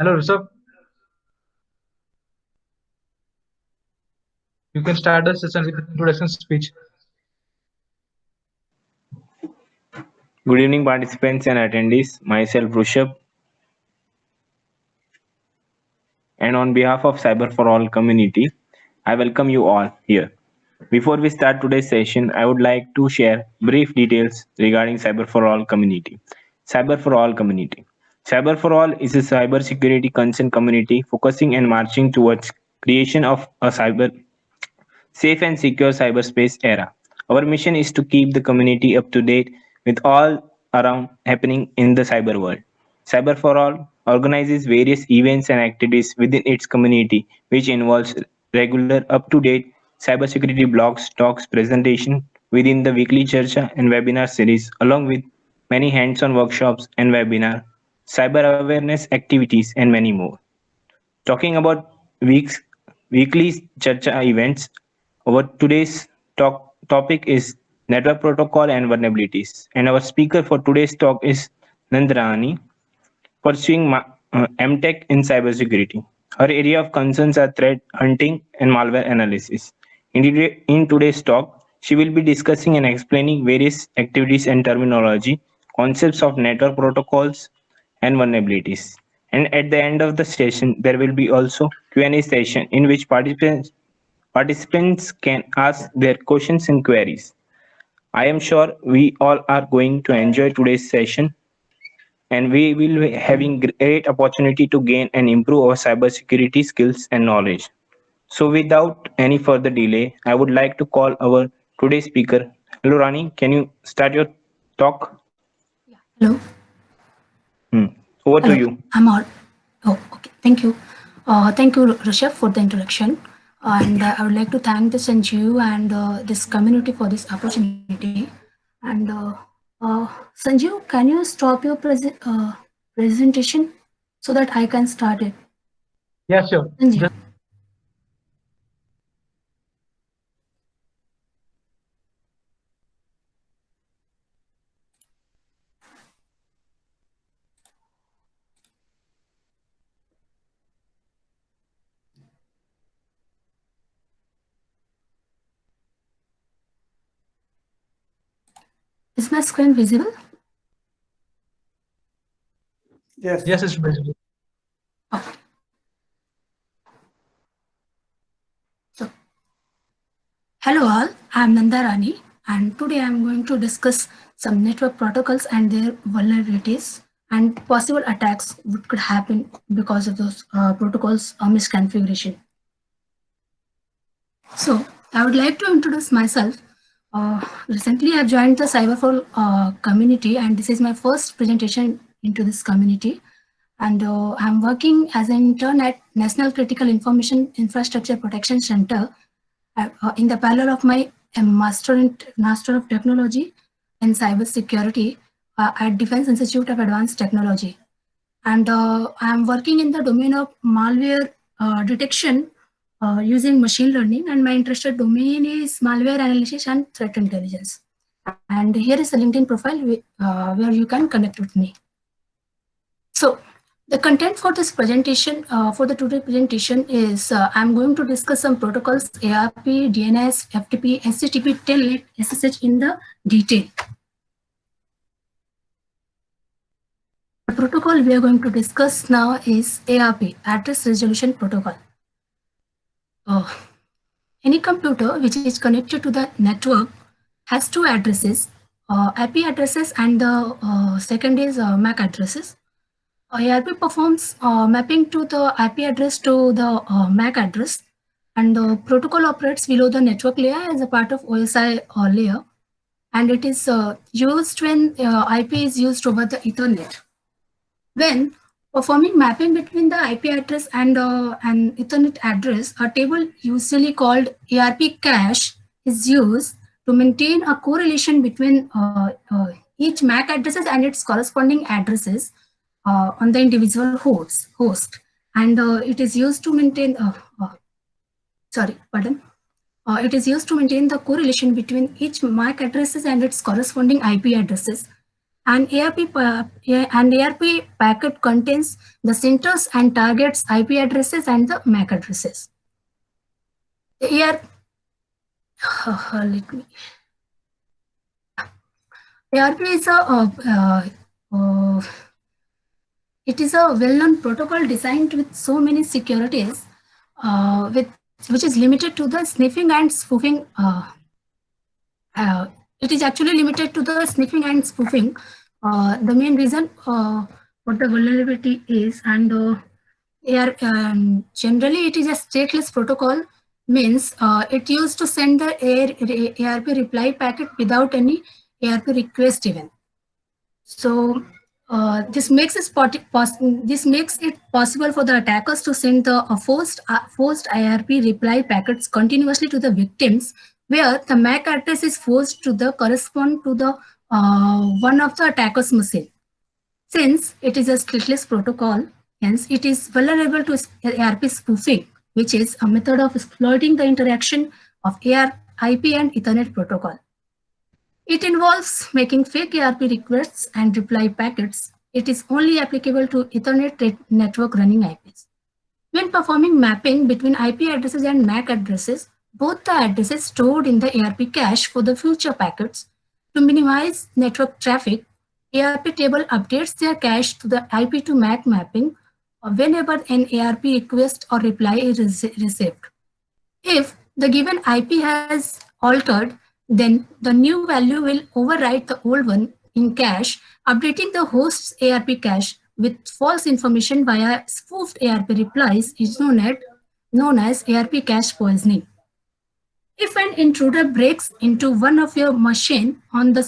Hello, Rishabh. You can start the session with the introduction speech. Good evening, participants and attendees. Myself, Rushabh, and on behalf of Cyber for All community, I welcome you all here. Before we start today's session, I would like to share brief details regarding Cyber for All community. Cyber for All community. Cyber for All is a cybersecurity concern community focusing and marching towards creation of a cyber safe and secure cyberspace era. Our mission is to keep the community up to date with all around happening in the cyber world. Cyber for All organizes various events and activities within its community, which involves regular, up-to-date cybersecurity blogs, talks, presentation within the weekly Charcha and webinar series, along with many hands-on workshops and webinar, cyber awareness activities, and many more. Talking about weekly Charcha events, our today's topic is network protocol and vulnerabilities. And our speaker for today's talk is Nandrani, pursuing MTech in cybersecurity. Her area of concerns are threat hunting and malware analysis. In today's talk, she will be discussing and explaining various activities and terminology, concepts of network protocols and vulnerabilities. And at the end of the session, there will be also Q&A session in which participants can ask their questions and queries. I am sure we all are going to enjoy today's session and we will be having great opportunity to gain and improve our cybersecurity skills and knowledge. So without any further delay, I would like to call our today's speaker. Hello Rani, can you start your talk? Hello. Hmm. Over to Hello. you. I'm all. Oh, okay. Thank you. Thank you, Rishabh, for the introduction. And I would like to thank the Sanjeev and this community for this opportunity. And Sanjeev, can you stop your presentation so that I can start it? Yeah, sure. Sanjeev. Is my screen visible? Yes, it's visible. Okay. So, hello all, I'm Nanda Rani, and today I'm going to discuss some network protocols and their vulnerabilities and possible attacks which could happen because of those protocols misconfiguration. So, I would like to introduce myself. Recently, I've joined the Cyberfall community, and this is my first presentation into this community. And I'm working as an intern at National Critical Information Infrastructure Protection Center in the parallel of my Master of Technology in Cybersecurity at Defense Institute of Advanced Technology. And I'm working in the domain of malware detection using machine learning, and my interested domain is malware analysis and threat intelligence. And here is a LinkedIn profile where you can connect with me. So the content for this presentation, for the today presentation is I'm going to discuss some protocols, ARP, DNS, FTP, HTTP, Telnet, SSH in the detail. The protocol we are going to discuss now is ARP, Address Resolution Protocol. Any computer which is connected to the network has two addresses, IP addresses and the second is MAC addresses. ARP performs mapping to the IP address to the MAC address, and the protocol operates below the network layer as a part of OSI layer, and it is used when IP is used over the Ethernet. When performing mapping between the IP address and an Ethernet address, a table usually called ARP cache is used to maintain a correlation between each MAC addresses and its corresponding addresses on the individual host. And it is used to maintain, it is used to maintain the correlation between each MAC addresses and its corresponding IP addresses. An ARP packet contains the centers and targets IP addresses and the MAC addresses. The ARP is it is a well-known protocol designed with so many securities, which is limited to the sniffing and spoofing. It is actually limited to the sniffing and spoofing. The main reason what the vulnerability is, and generally it is a stateless protocol, means it used to send the ARP reply packet without any ARP request even. So this makes it possible for the attackers to send the forced IRP reply packets continuously to the victims, where the MAC address is forced to correspond to the one of the attacker's machine. Since it is a stateless protocol, hence it is vulnerable to ARP spoofing, which is a method of exploiting the interaction of IP and Ethernet protocol. It involves making fake ARP requests and reply packets. It is only applicable to Ethernet network running IPs. When performing mapping between IP addresses and MAC addresses, both the addresses stored in the ARP cache for the future packets. To minimize network traffic, ARP table updates their cache to the IP to MAC mapping whenever an ARP request or reply is received. If the given IP has altered, then the new value will overwrite the old one in cache, updating the host's ARP cache with false information via spoofed ARP replies is known as ARP cache poisoning. If an intruder breaks into one of your machine on the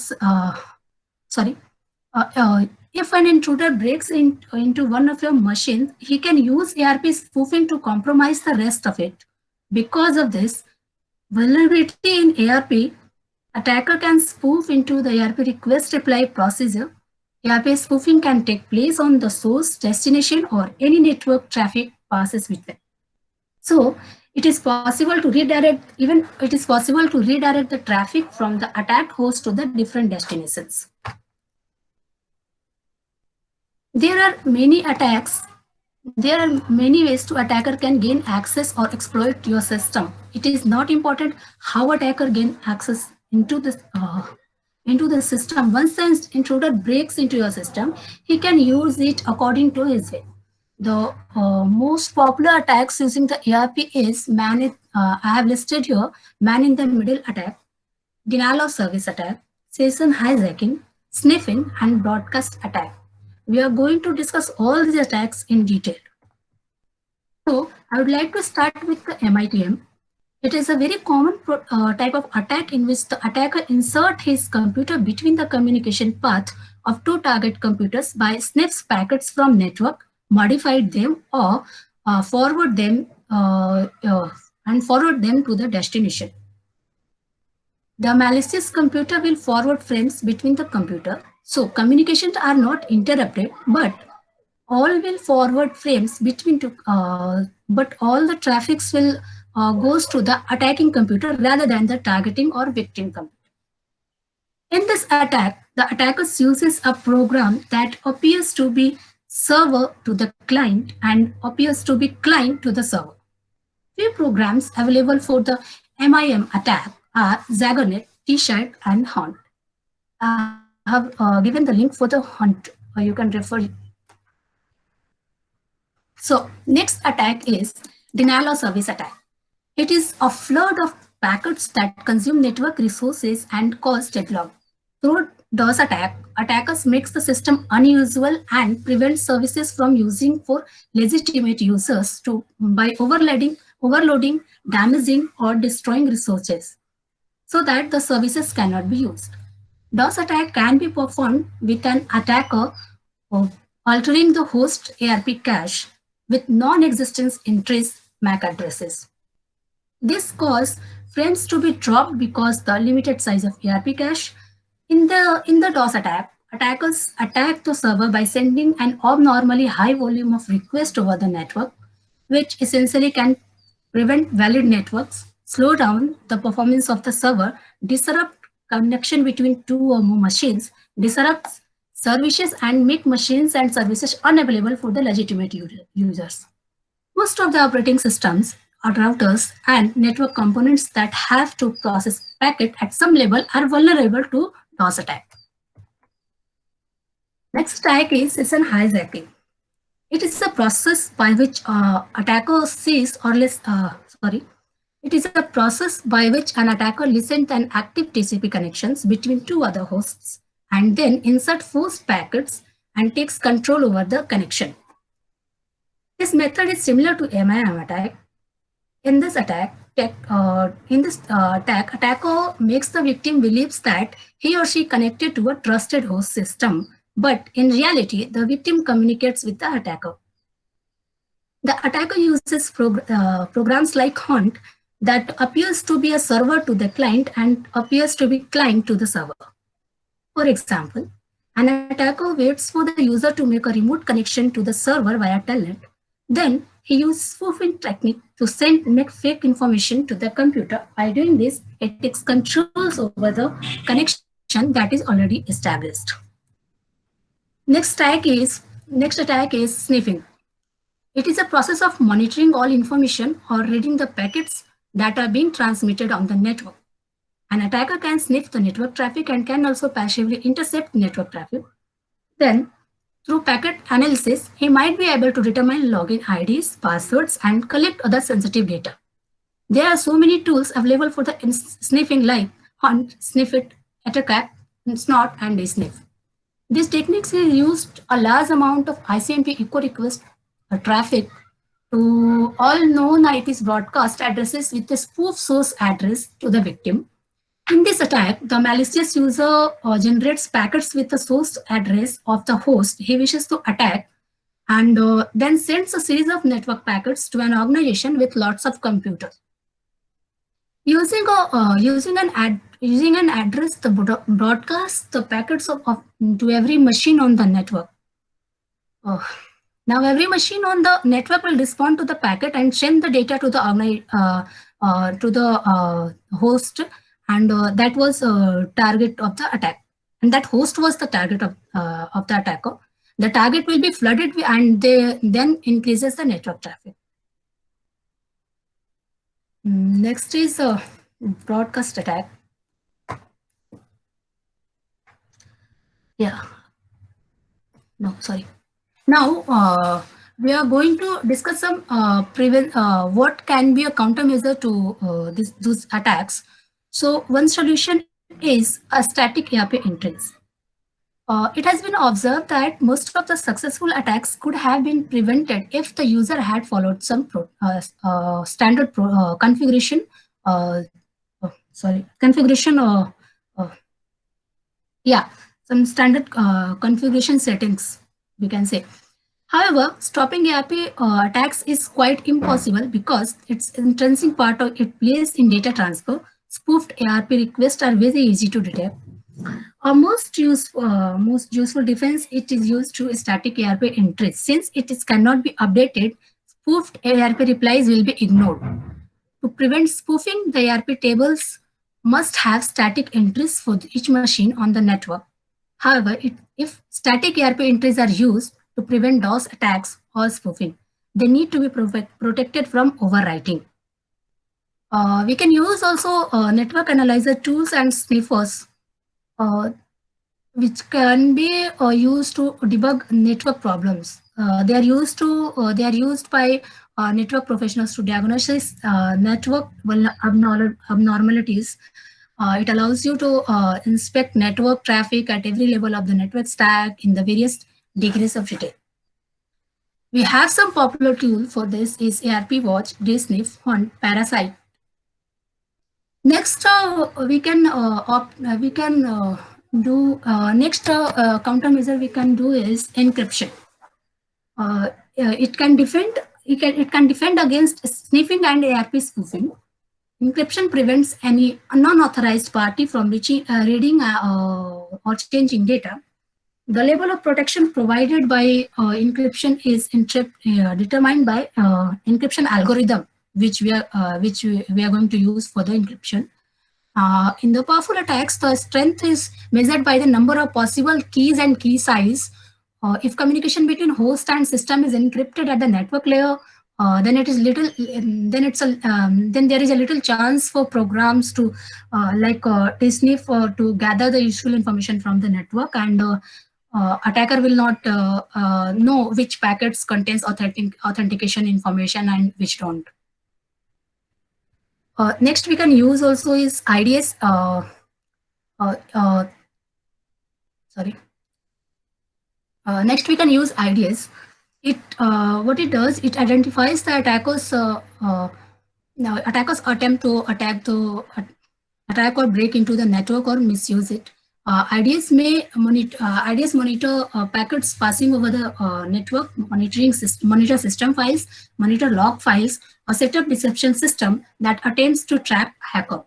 if an intruder breaks into one of your machines, he can use ARP spoofing to compromise the rest of it. Because of this vulnerability in ARP, attacker can spoof into the ARP request reply procedure. ARP spoofing can take place on the source, destination, or any network traffic passes between. So it is possible to redirect the traffic from the attacked host to the different destinations. There are many ways to attacker can gain access or exploit your system. It is not important how attacker gain access into the system. Once the intruder breaks into your system, he can use it according to his way. The most popular attacks using the ARP is I have listed here: man-in-the-middle attack, denial of service attack, session hijacking, sniffing, and broadcast attack. We are going to discuss all these attacks in detail. So I would like to start with the MITM. It is a very common type of attack in which the attacker inserts his computer between the communication path of two target computers by sniffs packets from network, modified them, or forward them to the destination. The malicious computer will forward frames between the computer. So communications are not interrupted, but all will forward frames between but all the traffics will goes to the attacking computer rather than the targeting or victim computer. In this attack, the attacker uses a program that appears to be server to the client and appears to be client to the server. Few programs available for the MIM attack are Zagonet, T-Shirt, and Hunt. I have given the link for the Hunt. You can refer it. So next attack is denial of service attack. It is a flood of packets that consume network resources and cause deadlock. Through DOS attack, attackers make the system unusual and prevent services from using for legitimate users by overloading, damaging, or destroying resources so that the services cannot be used. DOS attack can be performed with an attacker altering the host ARP cache with non-existent entries MAC addresses. This causes frames to be dropped because the limited size of ARP cache. In the DOS attack, attackers attack the server by sending an abnormally high volume of requests over the network, which essentially can prevent valid networks, slow down the performance of the server, disrupt connection between two or more machines, disrupts services and make machines and services unavailable for the legitimate users. Most of the operating systems or routers and network components that have to process packet at some level are vulnerable to DOS attack. Next attack is an hijacking. It is a process by which attacker sees or it is a process by which an attacker listens an active TCP connections between two other hosts and then insert forced packets and takes control over the connection. This method is similar to MIM attack. In this attack, attacker makes the victim believes that he or she connected to a trusted host system, but in reality, the victim communicates with the attacker. The attacker uses programs like Hunt that appears to be a server to the client and appears to be client to the server. For example, an attacker waits for the user to make a remote connection to the server via telnet. Then he uses spoofing technique to make fake information to the computer. By doing this, it takes controls over the connection that is already established. Next attack is sniffing. It is a process of monitoring all information or reading the packets that are being transmitted on the network. An attacker can sniff the network traffic and can also passively intercept network traffic. Then, through packet analysis, he might be able to determine login IDs, passwords, and collect other sensitive data. There are so many tools available for the sniffing like Hunt, Sniffit, Ettercat, Snort, and Dsniff. These techniques used a large amount of ICMP echo request traffic to all known IPs broadcast addresses with a spoof source address to the victim. In this attack, the malicious user generates packets with the source address of the host he wishes to attack and then sends a series of network packets to an organization with lots of computers. Using an address to broadcast the packets to every machine on the network. Now every machine on the network will respond to the packet and send the data to the host, and that was target of the attack. And that host was the target of the attacker. The target will be flooded and then increases the network traffic. Next is broadcast attack. Yeah. No, sorry. Now we are going to discuss some what can be a countermeasure to these attacks. So one solution is a static ARP entries. It has been observed that most of the successful attacks could have been prevented if the user had followed some standard configuration. Some standard configuration settings, we can say. However, stopping ARP attacks is quite impossible because its intrinsic part of it plays in data transfer. Spoofed ARP requests are very easy to detect. Most useful defense it is used to static ARP entries. Since it cannot be updated, spoofed ARP replies will be ignored. To prevent spoofing, the ARP tables must have static entries for each machine on the network. However, if static ARP entries are used to prevent DOS attacks or spoofing, they need to be protected from overwriting. We can use also network analyzer tools and sniffers, which can be used to debug network problems. They are used by network professionals to diagnose network abnormalities. It allows you to inspect network traffic at every level of the network stack in the various degrees of detail. We have some popular tool for this is ARP Watch, Dsniff, Hunt, Parasite. Next, we can do countermeasure we can do is encryption. It can defend against sniffing and ARP spoofing. Encryption prevents any non-authorized party from reading or changing data. The level of protection provided by encryption is determined by encryption algorithm, which we are going to use for the encryption. In the powerful attacks, the strength is measured by the number of possible keys and key size. If communication between host and system is encrypted at the network layer, then it is little. Then there is a little chance for programs to sniff to gather the useful information from the network, and attacker will not know which packets contains authentication information and which don't. Next, we can use also is IDS. Next, we can use IDS. What it does, it identifies the attacker's attempt to attack or break into the network or misuse it. IDS monitor packets passing over the network, monitor system files, monitor log files, or set up deception system that attempts to trap hacker.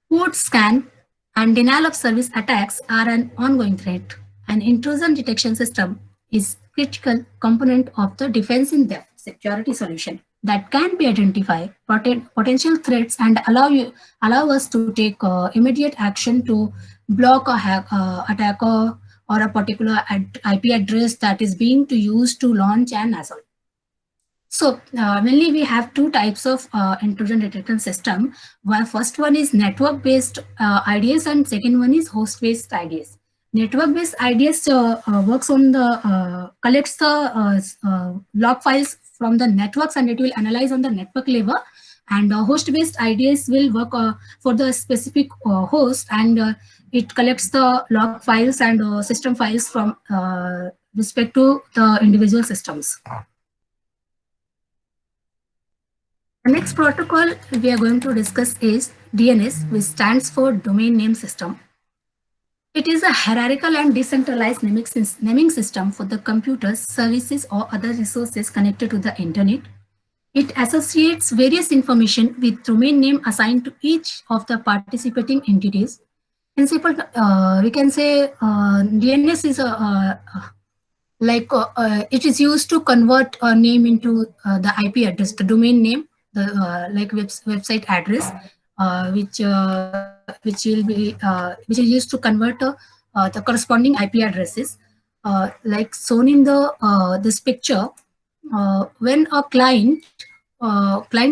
Port scan and denial of service attacks are an ongoing threat. An intrusion detection system is critical component of the defense-in-depth security solution that can be identify potential threats and allow us to take immediate action to block a attacker or a particular IP address that is being used to launch an assault. So mainly we have two types of intrusion detection system. First one is network-based IDS and second one is host-based IDS. Network-based IDS works on the collects the log files from the networks and it will analyze on the network level. And host-based IDS will work for the specific host and it collects the log files and system files from respect to the individual systems. The next protocol we are going to discuss is DNS, which stands for Domain Name System. It is a hierarchical and decentralized naming system for the computers, services, or other resources connected to the internet. It associates various information with domain name assigned to each of the participating entities. In simple, we can say DNS is it is used to convert a name into the IP address, the domain name, the website address, which is used to convert the corresponding IP addresses, like shown in the this picture. When a client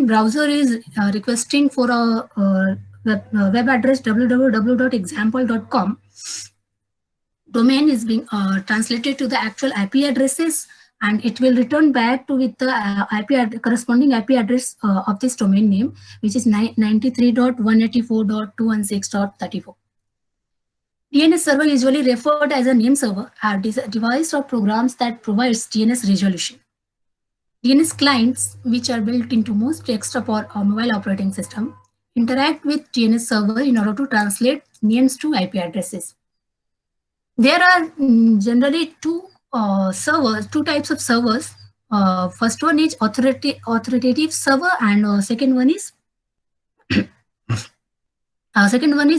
browser is requesting for a web address www.example.com, domain is being translated to the actual IP addresses, and it will return back to with the corresponding IP address of this domain name, which is 93.184.216.34. DNS server usually referred as a name server are device or programs that provides DNS resolution. DNS clients, which are built into most desktop or mobile operating system, interact with DNS server in order to translate names to IP addresses. There are generally two types of servers. First one is authoritative server, and second one is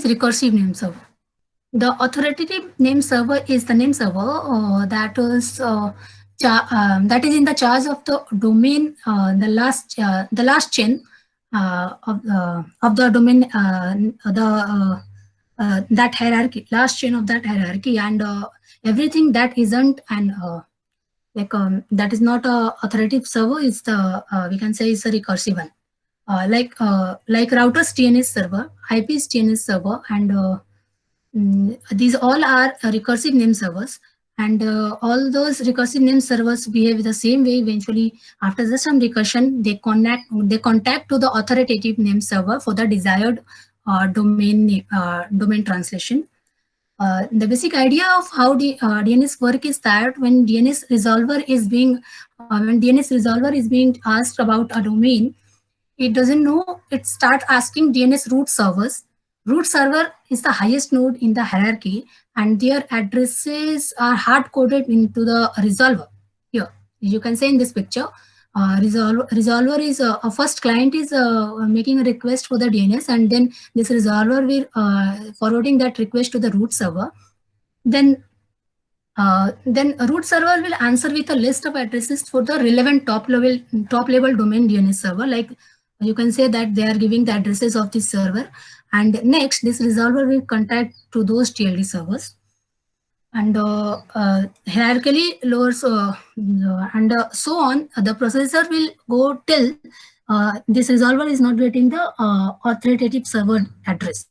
recursive name server. The authoritative name server is the name server that is in the charge of the domain, the last chain of the domain, that hierarchy, last chain of that hierarchy, and everything that isn't and that is not a authoritative server is the we can say is a recursive one, like routers DNS server, IP's DNS server, and these all are recursive name servers. And all those recursive name servers behave the same way. Eventually, after some recursion, they contact to the authoritative name server for the desired domain translation. The basic idea of how the DNS work is that when DNS resolver is being asked about a domain, it doesn't know. It starts asking DNS root servers. Root server is the highest node in the hierarchy, and their addresses are hard-coded into the resolver. Here, you can say in this picture, resolver is a first client is making a request for the DNS, and then this resolver will forwarding that request to the root server. Then a root server will answer with a list of addresses for the relevant top level domain DNS server. Like you can say that they are giving the addresses of this server, And next, this resolver will contact to those TLD servers. And hierarchically lowers and so on. The processor will go till this resolver is not getting the authoritative server address.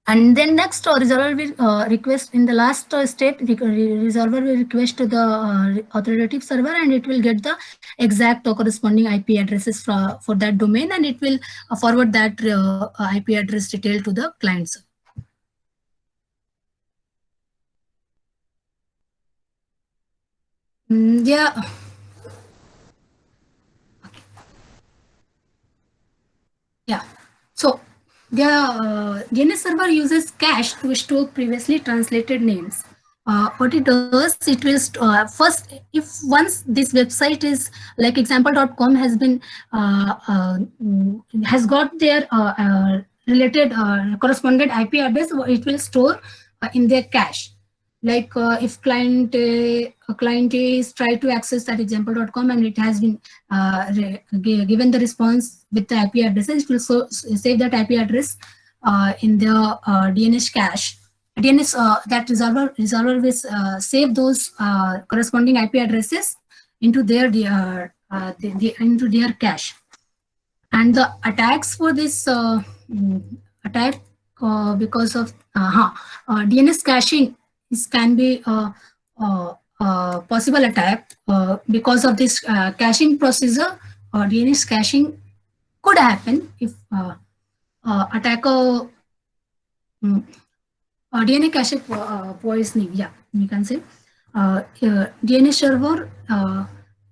And then next, resolver will request in the last step, resolver will request to the authoritative server, and it will get the exact corresponding IP addresses for that domain, and it will forward that IP address detail to the client server. Yeah. Yeah. So the DNS server uses cache to store previously translated names. What it does, it will first, if once this website is like example.com has been has got their related correspondent IP address, it will store in their cache. Like if client A is try to access that example.com and it has been given the response with the IP addresses, it will save that IP address in the DNS cache. DNS that resolver will save those corresponding IP addresses into their into their cache. And the attacks for this attack because of DNS caching, this can be a possible attack because of this caching procedure. DNS caching could happen if attacker DNS cache poisoning. Yeah, you can say DNS server.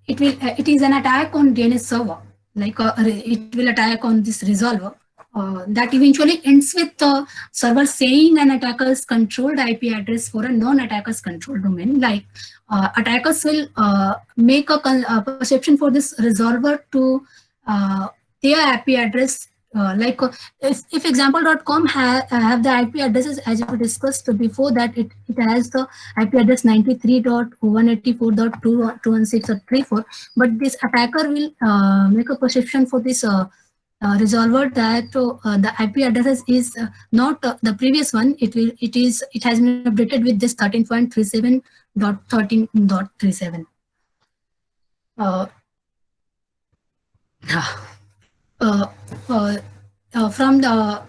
It is an attack on DNS server. Like it will attack on this resolver. That eventually ends with the server saying an attacker's controlled IP address for a non-attacker's controlled domain. Like attackers will make a perception for this resolver to their IP address. Like if example.com have the IP addresses as we discussed before, that it has the IP address 93.184.216.34, but this attacker will make a perception for this resolver that the IP address is not the previous one. It has been updated with this 13.37.13.37. From the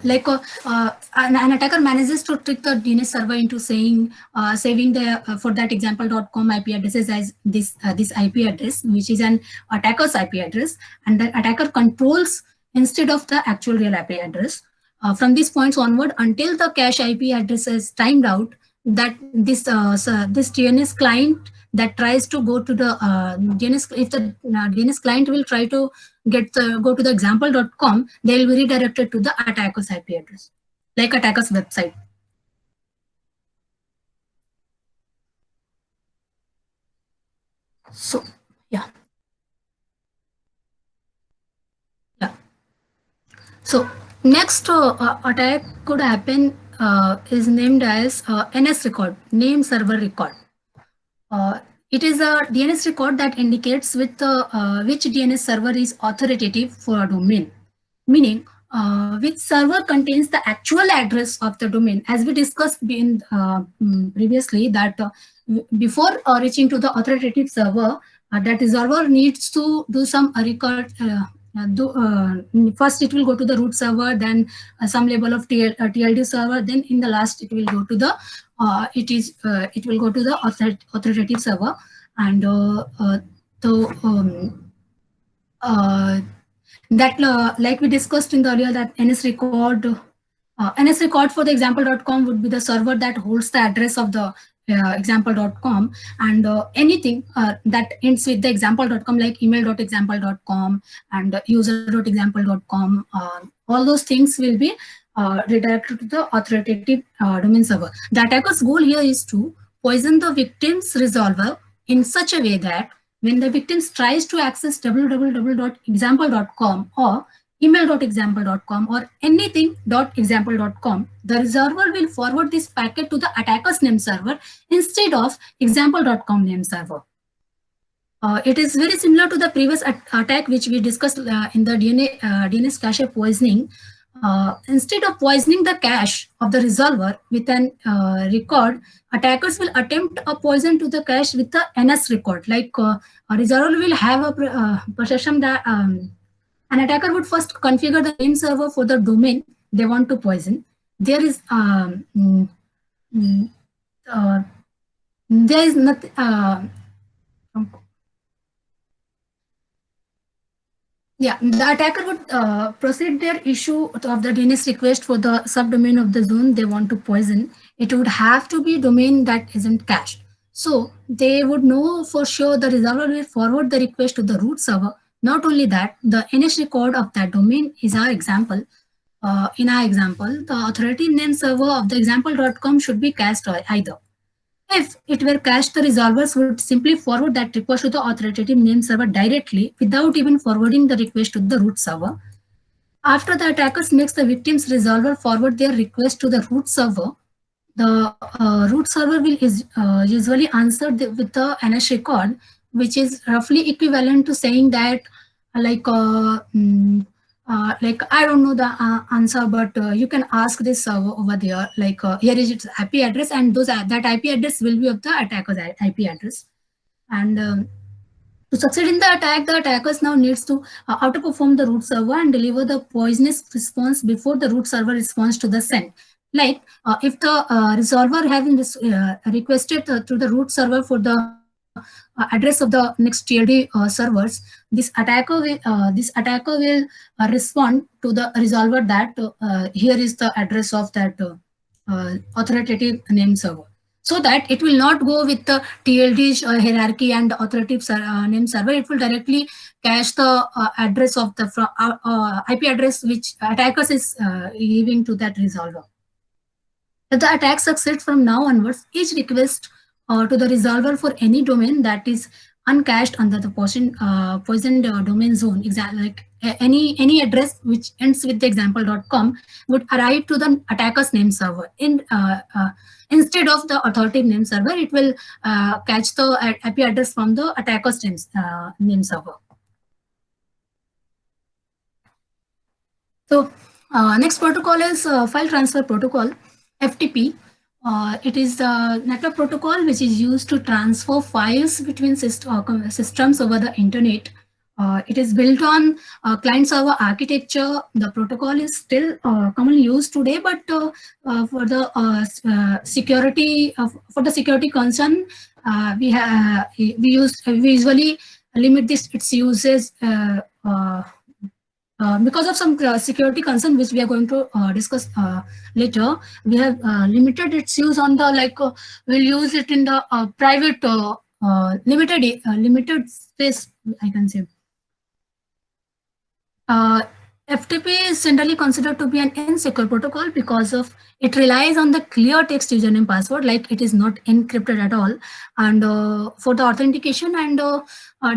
an attacker manages to trick the DNS server into saying saving the for that example.com IP addresses as this IP address, which is an attacker's IP address, and the attacker controls instead of the actual real IP address. From these points onward, until the cache IP address is timed out, that this DNS client that tries to go to the DNS, if the DNS client will try to go to the example.com, they will be redirected to the attacker's IP address, like attacker's website. So yeah. So next attack could happen is named as NS record, name server record. It is a DNS record that indicates with which DNS server is authoritative for a domain, meaning which server contains the actual address of the domain. As we discussed previously, that before reaching to the authoritative server, that resolver needs to do some record. First it will go to the root server, then some level of TLD server, then in the last it will go to the it will go to the authoritative server. And that like we discussed in the earlier, that NS record for the example.com would be the server that holds the address of the example.com, and anything that ends with the example.com, like email.example.com and user.example.com, all those things will be redirected to the authoritative domain server. The attacker's goal here is to poison the victim's resolver in such a way that when the victim tries to access www.example.com or email.example.com or anything.example.com, the resolver will forward this packet to the attacker's name server instead of example.com name server. It is very similar to the previous attack which we discussed in the DNS cache poisoning. Instead of poisoning the cache of the resolver with an record, attackers will attempt a poison to the cache with the NS record. Like a resolver will have a possession that an attacker would first configure the name server for the domain they want to poison. There is nothing. Yeah, the attacker would proceed their issue of the DNS request for the subdomain of the zone they want to poison. It would have to be domain that isn't cached. So they would know for sure the resolver will forward the request to the root server. Not only that, the NS record of that domain is our example. In our example, the authoritative name server of the example.com should be cached either. If it were cached, the resolvers would simply forward that request to the authoritative name server directly without even forwarding the request to the root server. After the attackers makes the victim's resolver forward their request to the root server, the root server will usually answer with the NS record, which is roughly equivalent to saying that like I don't know the answer, but you can ask this server over there. Like here is its IP address, and that IP address will be of the attacker's IP address. And to succeed in the attack, the attackers now needs to outperform the root server and deliver the poisonous response before the root server responds to the send. Like if the resolver having requested through the root server for the address of the next TLD servers, this attacker will respond to the resolver that here is the address of that authoritative name server, so that it will not go with the TLD hierarchy and authoritative name server. It will directly cache the address of the IP address which attackers is giving to that resolver. If the attack succeeds from now onwards, each request to the resolver for any domain that is uncached under the poisoned domain zone, exactly like any address which ends with the example.com would arrive to the attacker's name server. Instead of the authoritative name server, it will catch the IP address from the attacker's name server. So next protocol is file transfer protocol, FTP. It is the network protocol which is used to transfer files between systems over the internet. It is built on client-server architecture. The protocol is still commonly used today, but for the security concern, we usually limit its uses because of some security concern, which we are going to discuss later. We have limited its use on the we'll use it in the private limited space, I can say. FTP is generally considered to be an insecure protocol because of it relies on the clear text username password, like it is not encrypted at all, and for the authentication, and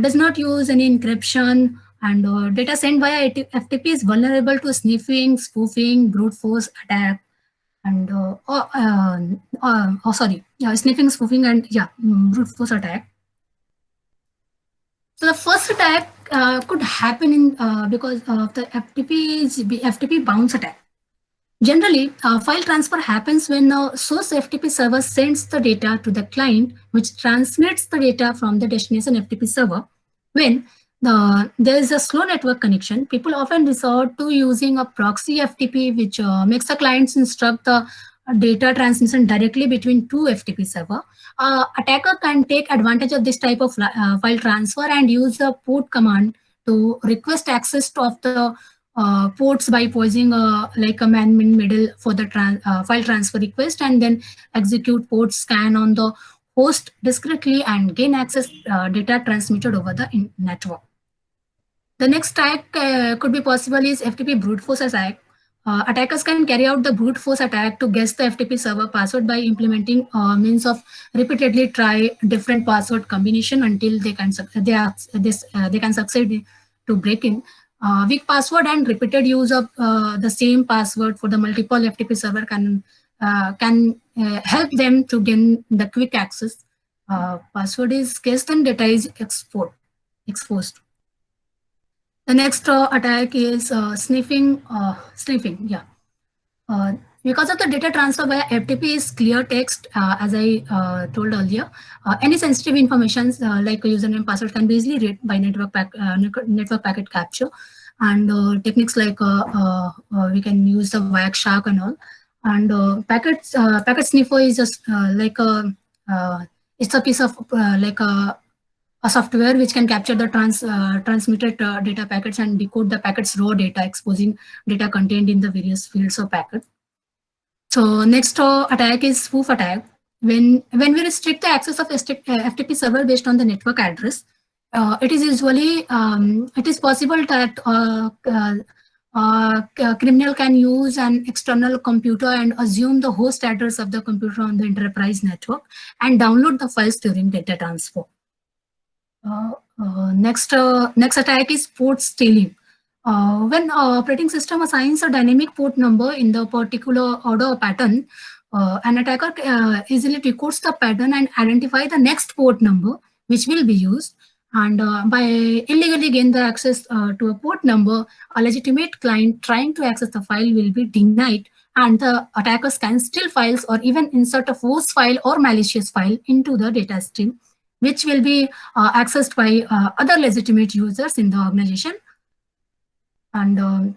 does not use any encryption, and data sent via FTP is vulnerable to sniffing, spoofing, brute force attack, and sniffing, spoofing, and brute force attack. So the first attack could happen in because of the FTP bounce attack. Generally, file transfer happens when the source FTP server sends the data to the client, which transmits the data from the destination FTP server. When there is a slow network connection, people often resort to using a proxy FTP, which makes the clients instruct the data transmission directly between two FTP servers. Attacker can take advantage of this type of file transfer and use the port command to request access of the ports by posing like a man-in middle for the file transfer request, and then execute port scan on the host discretely and gain access data transmitted over the network. The next attack could be possible is FTP brute force attack. Attackers can carry out the brute force attack to guess the FTP server password by implementing means of repeatedly try different password combination until they can succeed to break in. Weak password and repeated use of the same password for the multiple FTP server can help them to gain the quick access. password is guessed and data is exposed. The next attack is sniffing. Yeah. Because of the data transfer via FTP is clear text, as I told earlier, any sensitive information like a username, password can be easily read by network packet capture, and techniques like we can use the Wireshark and all. And packet sniffer is just like a it's a piece of like a software which can capture the transmitted data packets and decode the packet's raw data, exposing data contained in the various fields of packet. So next attack is spoof attack. When we restrict the access of FTP server based on the network address, it is usually it is possible that criminal can use an external computer and assume the host address of the computer on the enterprise network and download the files during data transfer. Next attack is port stealing. When operating system assigns a dynamic port number in the particular order or pattern, an attacker easily decodes the pattern and identify the next port number which will be used. And by illegally gain the access to a port number, a legitimate client trying to access the file will be denied, and the attackers can steal files or even insert a force file or malicious file into the data stream, which will be accessed by other legitimate users in the organization. And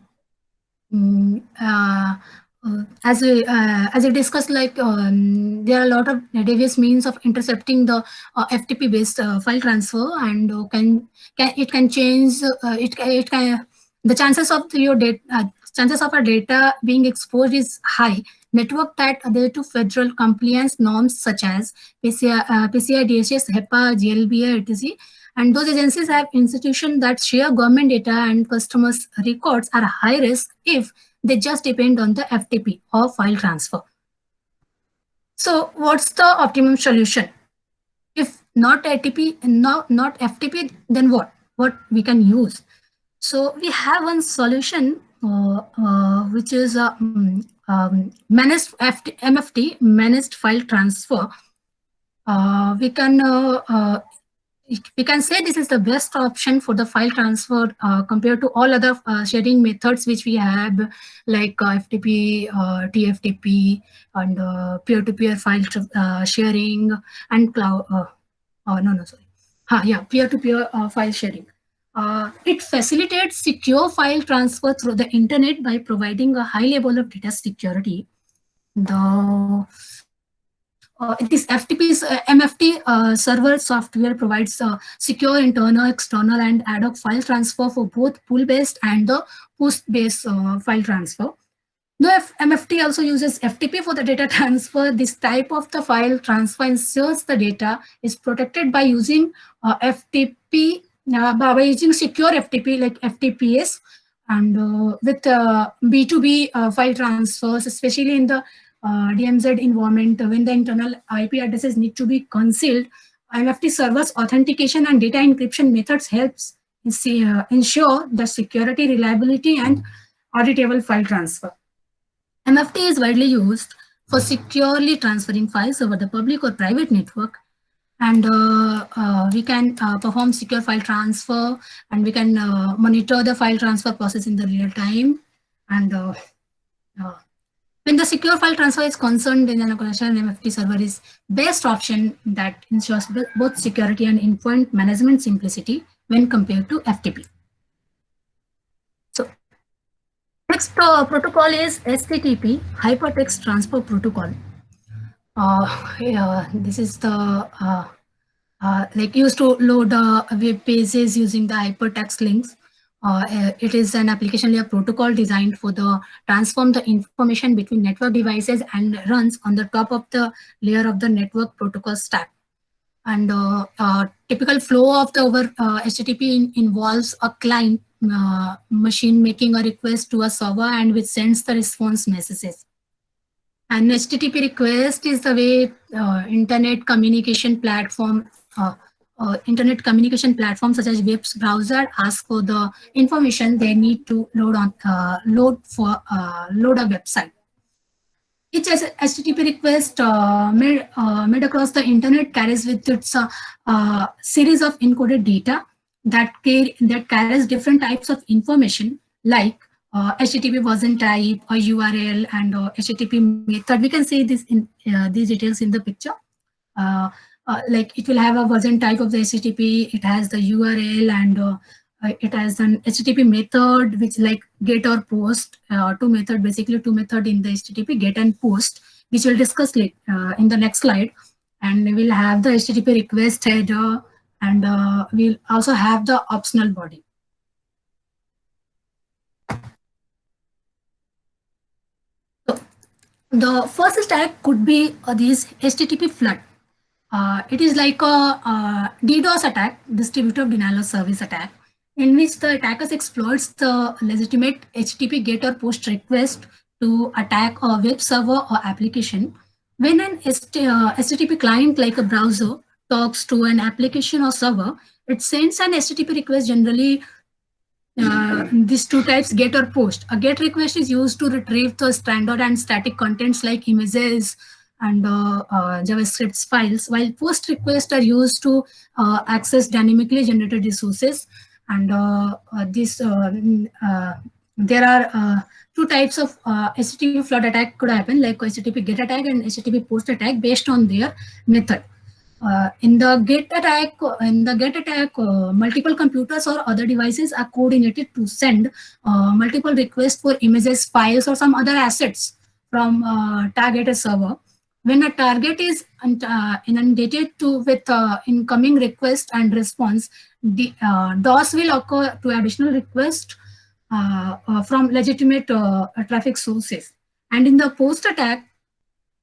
as we discussed, like there are a lot of devious means of intercepting the FTP based file transfer, and it can change it can the chances of your data chances of our data being exposed is high. Network that adhere to federal compliance norms such as PCI DSS, HEPA, GLBA, etc. And those agencies have institutions that share government data and customers' records are high risk if they just depend on the FTP or file transfer. So what's the optimum solution? If not FTP, not FTP, then what we can use? So we have one solution which is managed MFT, managed file transfer. We can say this is the best option for the file transfer compared to all other sharing methods which we have, like FTP, TFTP, and peer-to-peer file sharing, and cloud. Peer-to-peer file sharing. It facilitates secure file transfer through the internet by providing a high level of data security. This FTP's MFT server software provides secure internal, external, and ad hoc file transfer for both pull-based and the host-based file transfer. Though MFT also uses FTP for the data transfer, this type of the file transfer ensures the data is protected by using FTP, by using secure FTP like FTPS, and with B2B file transfers, especially in the DMZ environment, when the internal IP addresses need to be concealed, MFT servers authentication and data encryption methods helps ensure the security, reliability, and auditable file transfer. MFT is widely used for securely transferring files over the public or private network, and we can perform secure file transfer, and we can monitor the file transfer process in the real time. And when the secure file transfer is concerned, then an organization MFT server is best option that ensures both security and endpoint management simplicity when compared to FTP. So next protocol is HTTP, Hypertext Transfer Protocol. This is the like used to load web pages using the hypertext links. It is an application layer protocol designed for the transform the information between network devices and runs on the top of the layer of the network protocol stack. And typical flow of the over HTTP involves a client machine making a request to a server and which sends the response messages. And HTTP request is the way internet communication platform such as web browser ask for the information they need to load a website. Each HTTP request made across the internet carries with its series of encoded data that carries different types of information like HTTP version type, a URL, and HTTP method. We can see this in these details in the picture. Like it will have a version type of the HTTP, it has the URL, and it has an HTTP method, which like get or post, two method in the HTTP, get and post, which we'll discuss in the next slide. And we'll have the HTTP request header, and we'll also have the optional body. So the first attack could be this HTTP flood. It is like a DDoS attack, distributed denial of service attack, in which the attackers exploits the legitimate HTTP get or post request to attack a web server or application. When an HTTP client, like a browser, talks to an application or server, it sends an HTTP request, generally these two types, get or post. A get request is used to retrieve the standard and static contents like images and JavaScript files, while post requests are used to access dynamically generated resources. And there are two types of HTTP flood attack could happen, like HTTP get attack and HTTP post attack, based on their method. In the get attack, multiple computers or other devices are coordinated to send multiple requests for images, files, or some other assets from targeted server. When a target is inundated with incoming request and response, the DOS will occur to additional requests from legitimate traffic sources. And in the post attack,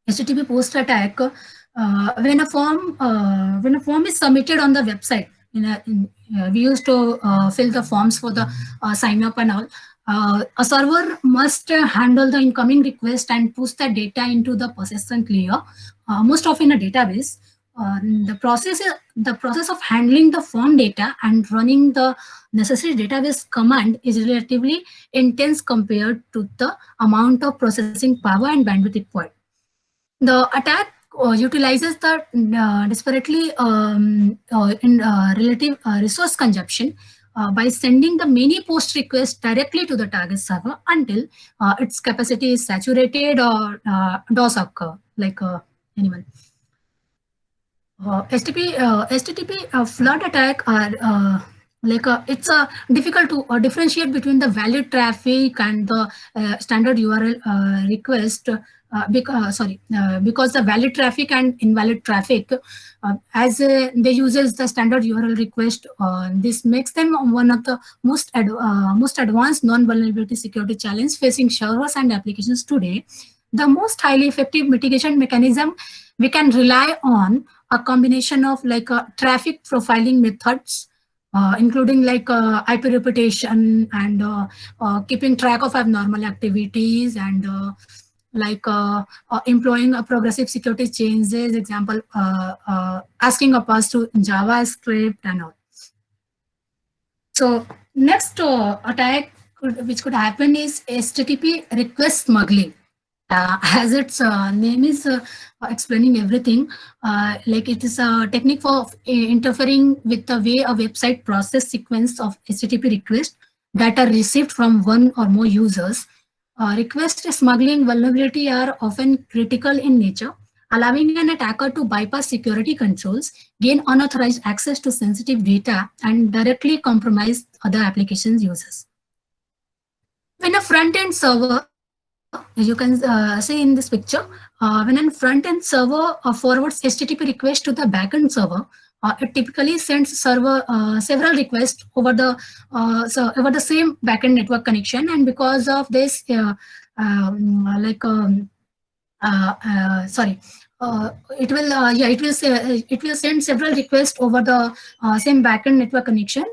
HTTP post attack, when a form is submitted on the website, we used to fill the forms for the sign up and all. A server must handle the incoming request and push the data into the persistent layer, most often a database. The process of handling the form data and running the necessary database command is relatively intense compared to the amount of processing power and bandwidth required. The attack utilizes the disparately relative resource consumption by sending the many post requests directly to the target server until its capacity is saturated or DOS occur, like anyone. HTTP flood attack are it's difficult to differentiate between the valid traffic and the standard URL request. Because the valid traffic and invalid traffic, as they uses the standard URL request, this makes them one of the most advanced non-vulnerability security challenge facing servers and applications today. The most highly effective mitigation mechanism, we can rely on a combination of traffic profiling methods, including IP reputation and keeping track of abnormal activities, and employing a progressive security changes, example, asking a pass to JavaScript and all. So next attack which could happen is HTTP request smuggling. As its name is explaining everything, it is a technique for interfering with the way a website process sequence of HTTP requests that are received from one or more users. Request smuggling vulnerability are often critical in nature, allowing an attacker to bypass security controls, gain unauthorized access to sensitive data, and directly compromise other applications users. When a front-end server, as you can see in this picture, when a front-end server forwards HTTP request to the backend server, it typically sends several requests over the same backend network connection, and because of this, it will send several requests over the same backend network connection,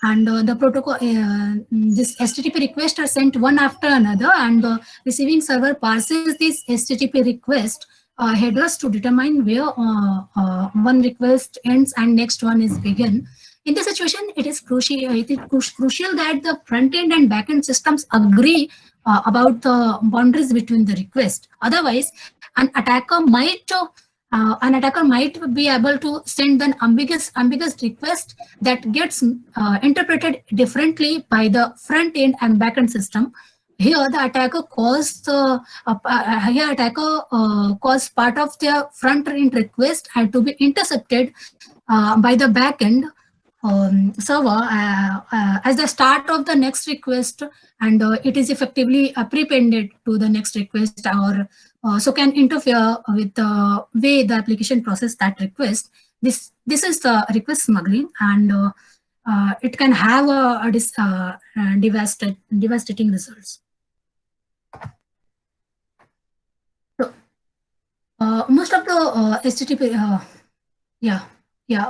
and the protocol, this HTTP requests are sent one after another, and the receiving server parses this HTTP request headers to determine where one request ends and next one is begin. In this situation, it is crucial that the front end and back end systems agree about the boundaries between the request. Otherwise, an attacker might be able to send an ambiguous request that gets interpreted differently by the front end and back end system. Here, the attacker caused part of their front end request had to be intercepted by the back end server as the start of the next request, and it is effectively prepended to the next request, or so can interfere with the way the application process that request. This is the request smuggling, and it can have devastating results. So, most of the HTTP,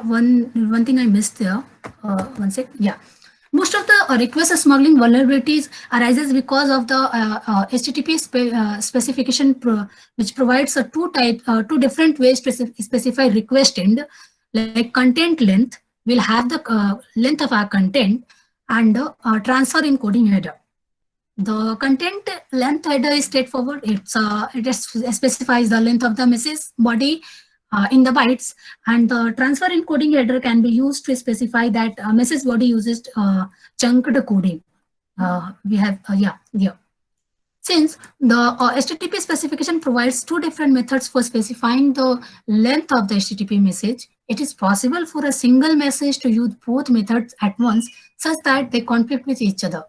one thing I missed there. One sec. Yeah, most of the request smuggling vulnerabilities arises because of the HTTP specification, which provides two different ways to specify request end, like content length will have the length of our content, and transfer encoding header. The content length header is straightforward. It specifies the length of the message body in the bytes, and the transfer encoding header can be used to specify that message body uses chunked coding. We have Since the HTTP specification provides two different methods for specifying the length of the HTTP message, it is possible for a single message to use both methods at once, such that they conflict with each other.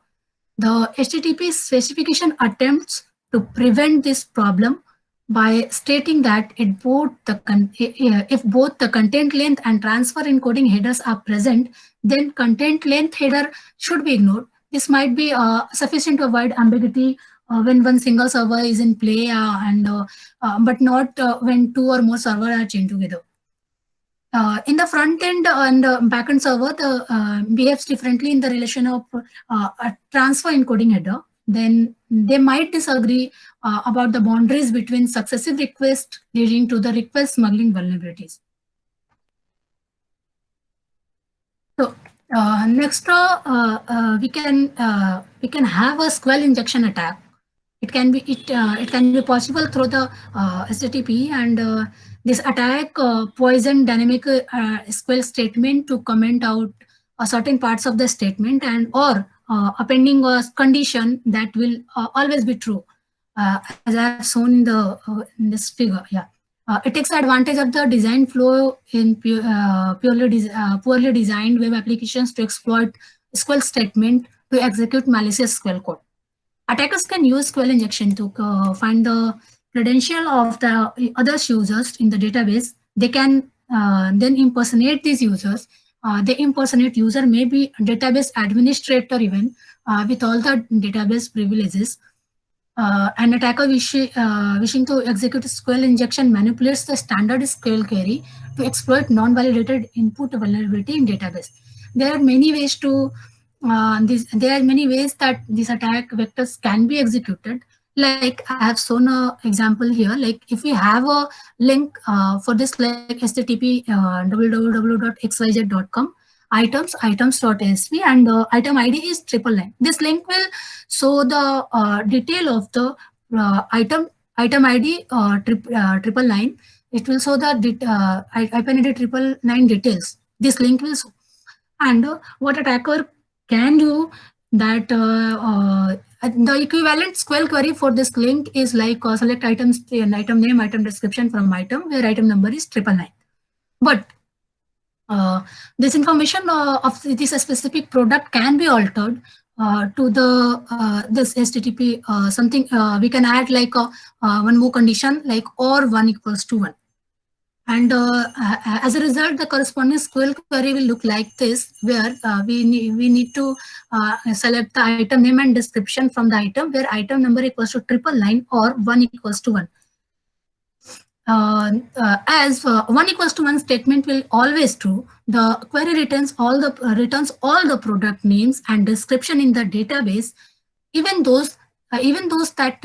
The HTTP specification attempts to prevent this problem by stating that if both the content length and transfer encoding headers are present, then content length header should be ignored. This might be sufficient to avoid ambiguity when one single server is in play, but not when two or more servers are chained together. In the front end and back end server, the behaves differently in the relation of a transfer encoding header. Then they might disagree about the boundaries between successive requests, leading to the request smuggling vulnerabilities. So next, we can have a SQL injection attack. It can be possible through the HTTP, and this attack poison dynamic SQL statement to comment out certain parts of the statement, and or appending a condition that will always be true, as I have shown in this figure. Yeah, it takes advantage of the design flow in poorly designed web applications to exploit SQL statement to execute malicious SQL code. Attackers can use SQL injection to find the credential of the other users in the database. They can then impersonate these users. The impersonate user may be a database administrator even with all the database privileges. An attacker wishing to execute SQL injection manipulates the standard SQL query to exploit non-validated input vulnerability in database. There are many ways to that these attack vectors can be executed. Like I have shown an example here. Like if we have a link for this, like http www.xyz.com items.sv, and the item ID is 999. This link will show the detail of the item ID 999. It will show the item ID 999 details. This link will show. And what attacker can do that the equivalent SQL query for this link is like select items and item name, item description from item where item number is 999. But this information of this specific product can be altered to the this HTTP something we can add like one more condition, like or 1 equals to 1. And as a result, the corresponding SQL query will look like this, where we need to select the item name and description from the item where item number equals to 999 or 1 equals to 1. As 1 equals to 1 statement will always true, the query returns all the product names and description in the database, even those that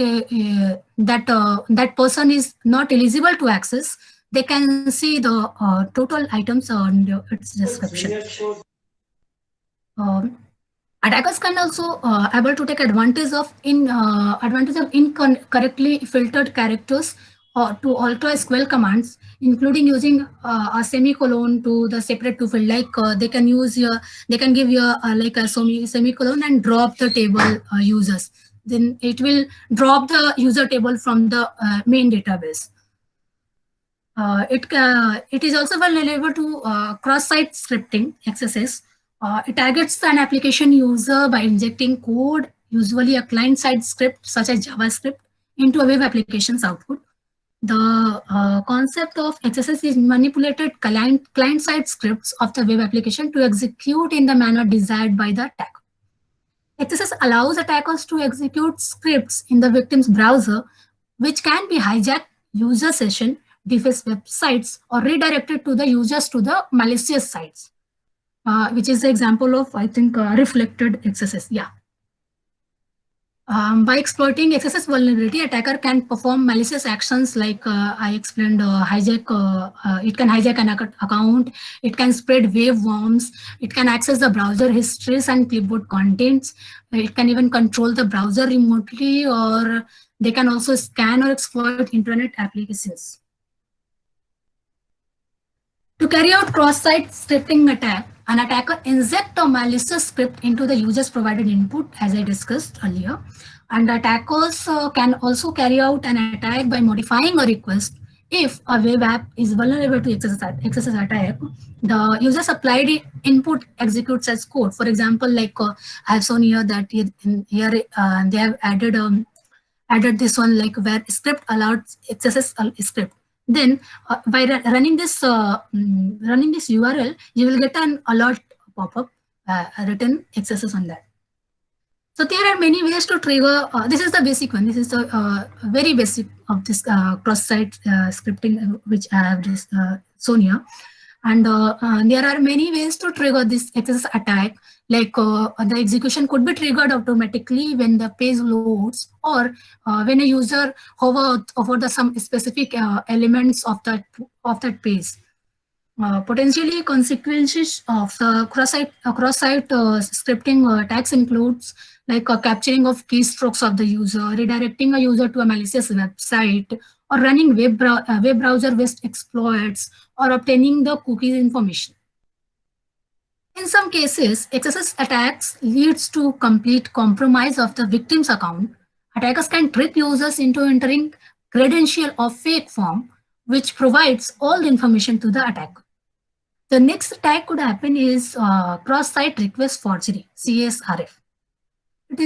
that person is not eligible to access. They can see the total items on its description. Attackers can also able to take advantage of incorrectly filtered characters or to alter SQL commands, including using a semicolon to the separate to field. Like they can give you like a semicolon and drop the table users. Then it will drop the user table from the main database. It is also vulnerable to cross-site scripting accesses. It targets an application user by injecting code, usually a client-side script such as JavaScript, into a web application's output. The concept of XSS is manipulated client-side scripts of the web application to execute in the manner desired by the attacker. XSS allows attackers to execute scripts in the victim's browser, which can be hijacked user session, deface websites, or redirected to the users to the malicious sites, which is the example of, I think, reflected XSS. Yeah. By exploiting XSS vulnerability, attacker can perform malicious actions like I explained, hijack. It can hijack an account. It can spread wave worms. It can access the browser histories and clipboard contents. It can even control the browser remotely, or they can also scan or exploit internet applications. To carry out cross-site scripting attack, an attacker injects a malicious script into the user's provided input, as I discussed earlier. And attackers can also carry out an attack by modifying a request. If a web app is vulnerable to XSS attack, the user supplied input executes as code. For example, like I have shown here that here they have added this one, like where script allowed XSS script. Then by running this URL, you will get an alert pop-up written XSS on that. So there are many ways to trigger. This is the basic one. This is the very basic of this cross-site scripting, which I have just shown here. And there are many ways to trigger this XSS attack. Like the execution could be triggered automatically when the page loads, or when a user hovers over some specific elements of that page. Potentially consequences of the cross-site scripting attacks includes like capturing of keystrokes of the user, redirecting a user to a malicious website, or running web browser-based exploits, or obtaining the cookies information. In some cases, XSS attacks leads to complete compromise of the victim's account. Attackers can trick users into entering credential or fake form, which provides all the information to the attacker. The next attack could happen is cross-site request forgery, CSRF. It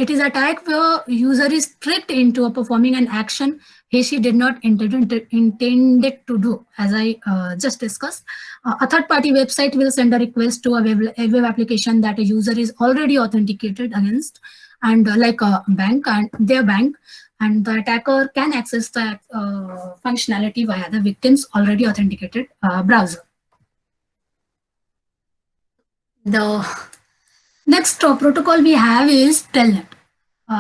is attack where user is tricked into performing an action she did not intended to do. As I just discussed, a third-party website will send a request to a web application that a user is already authenticated against, and like a bank and their bank, and the attacker can access the functionality via the victim's already authenticated browser. The next protocol we have is Telnet.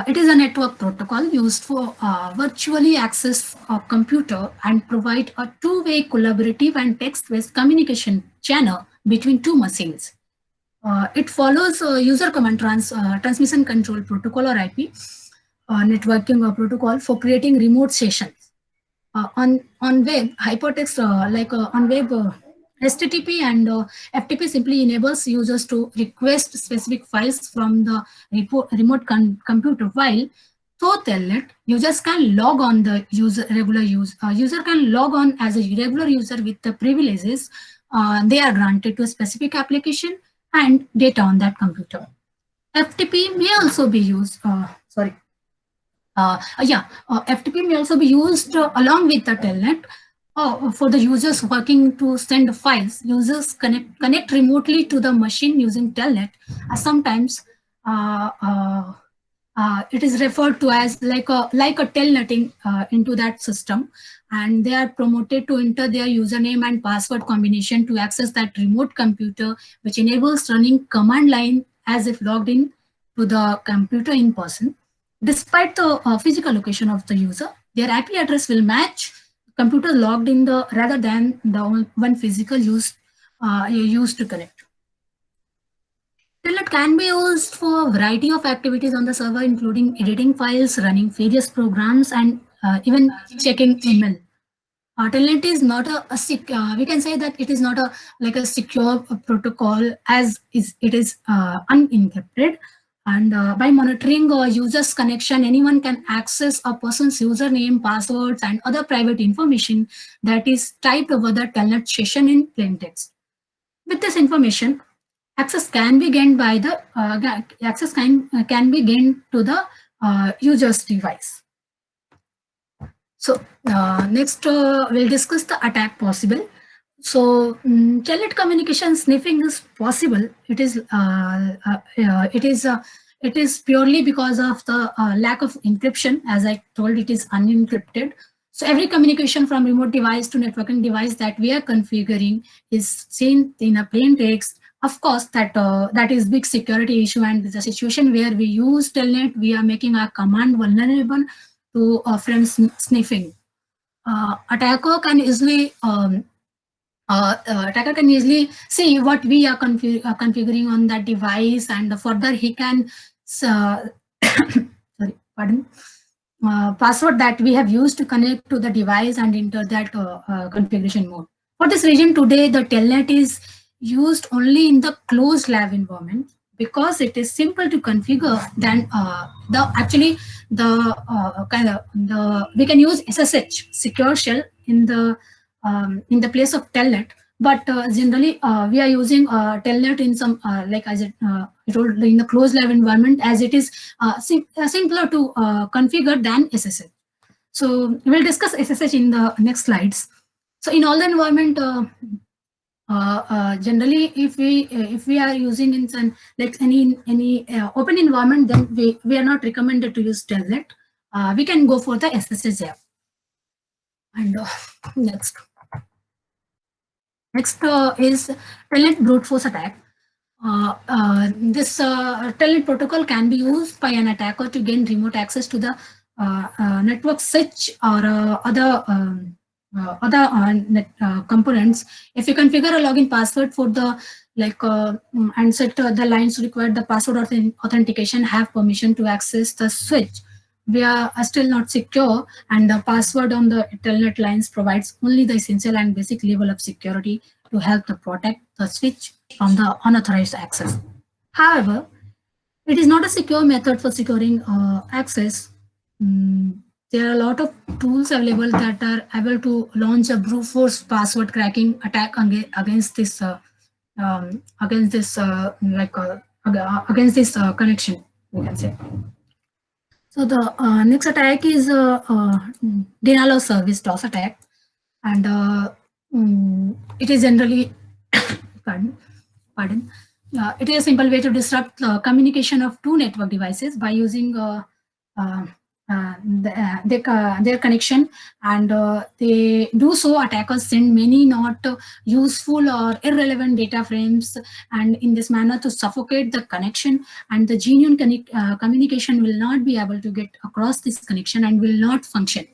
It is a network protocol used for virtually access a computer and provide a two-way collaborative and text-based communication channel between two machines. It follows user command transmission control protocol, or IP, networking protocol for creating remote sessions. On web, hypertext on web, HTTP and FTP simply enables users to request specific files from the remote computer, while through Telnet, users can log on user can log on as a regular user with the privileges they are granted to a specific application and data on that computer. FTP may also be used. FTP may also be used along with the Telnet. For the users working to send files. Users connect remotely to the machine using Telnet. Sometimes it is referred to as like a telnetting into that system, and they are promoted to enter their username and password combination to access that remote computer, which enables running command line as if logged in to the computer in person. Despite the physical location of the user, their IP address will match computer logged in rather than the one physical used to connect. can be used for a variety of activities on the server, including editing files, running various programs, and even checking email. Telnet is not we can say that it is not a secure protocol, as it is unencrypted. And by monitoring a user's connection, anyone can access a person's username, passwords, and other private information that is typed over the Telnet session in plain text. With this information, access can be gained by the can be gained to the user's device. So next we'll discuss the attack possible. So Telnet communication sniffing is possible. It is purely because of the lack of encryption. As I told, it is unencrypted. So every communication from remote device to networking device that we are configuring is seen in a plain text. Of course, that is big security issue, and the situation where we use Telnet, we are making our command vulnerable to frame sniffing. Attacker can easily see what we are configuring on that device, and further he can password that we have used to connect to the device and enter that configuration mode. For this reason, today the Telnet is used only in the closed lab environment, because it is simple to configure. Then we can use SSH secure shell in the place of Telnet, but generally we are using Telnet in some like as it told in the closed lab environment, as it is simpler to configure than SSH. So we'll discuss SSH in the next slides. So in all the environment, generally if we are using in some like any open environment, then we are not recommended to use Telnet. We can go for the SSH there. And next is Telnet brute force attack. This Telnet protocol can be used by an attacker to gain remote access to the network switch or other components. If you configure a login password for the and set the lines required, the password authentication have permission to access the switch. We are still not secure, and the password on the Telnet lines provides only the essential and basic level of security to help to protect the switch from the unauthorized access. However, it is not a secure method for securing access. There are a lot of tools available that are able to launch a brute force password cracking attack against this connection, we can say. So the next attack is denial of service DOS attack, and it is generally it is a simple way to disrupt the communication of two network devices by using their connection, and they do so. Attackers send many not useful or irrelevant data frames, and in this manner to suffocate the connection, and the genuine communication will not be able to get across this connection and will not function.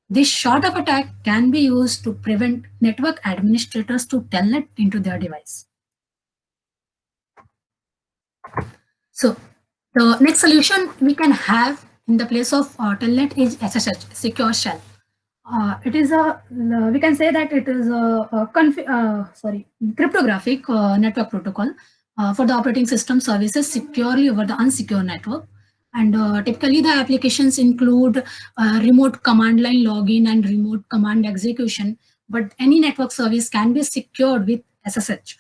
This sort of attack can be used to prevent network administrators to telnet into their device. So the next solution we can have in the place of Telnet is SSH, secure shell. It is we can say that it is a cryptographic network protocol for the operating system services securely over the unsecure network. And typically the applications include remote command line login and remote command execution, but any network service can be secured with SSH.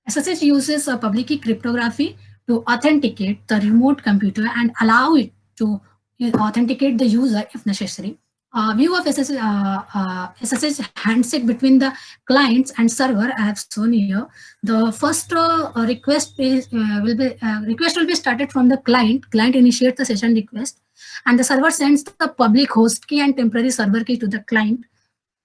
SSH uses a public key cryptography to authenticate the remote computer and allow it to authenticate the user if necessary. View of SSH handshake between the clients and server I have shown here. The first request will be started from the client. Client initiates the session request, and the server sends the public host key and temporary server key to the client.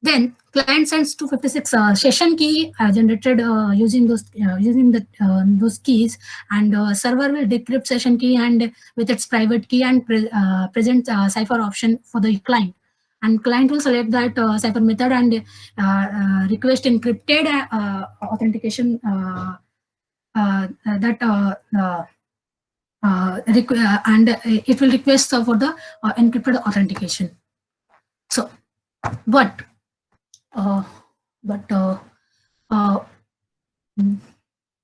Then client sends 256 session key generated using those keys, and server will decrypt session key and with its private key and present cipher option for the client. And client will select that cipher method and request encrypted authentication and it will request for the encrypted authentication. So, but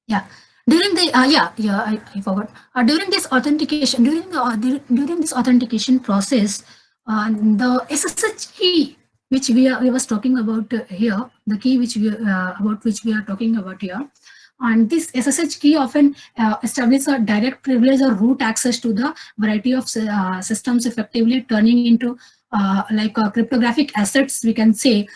yeah, during the I forgot. During this authentication, during this authentication process, the SSH key which we was talking about here, the key which we about which we are talking about here, and this SSH key often establishes a direct privilege or root access to the variety of systems, effectively turning into like cryptographic assets, we can say,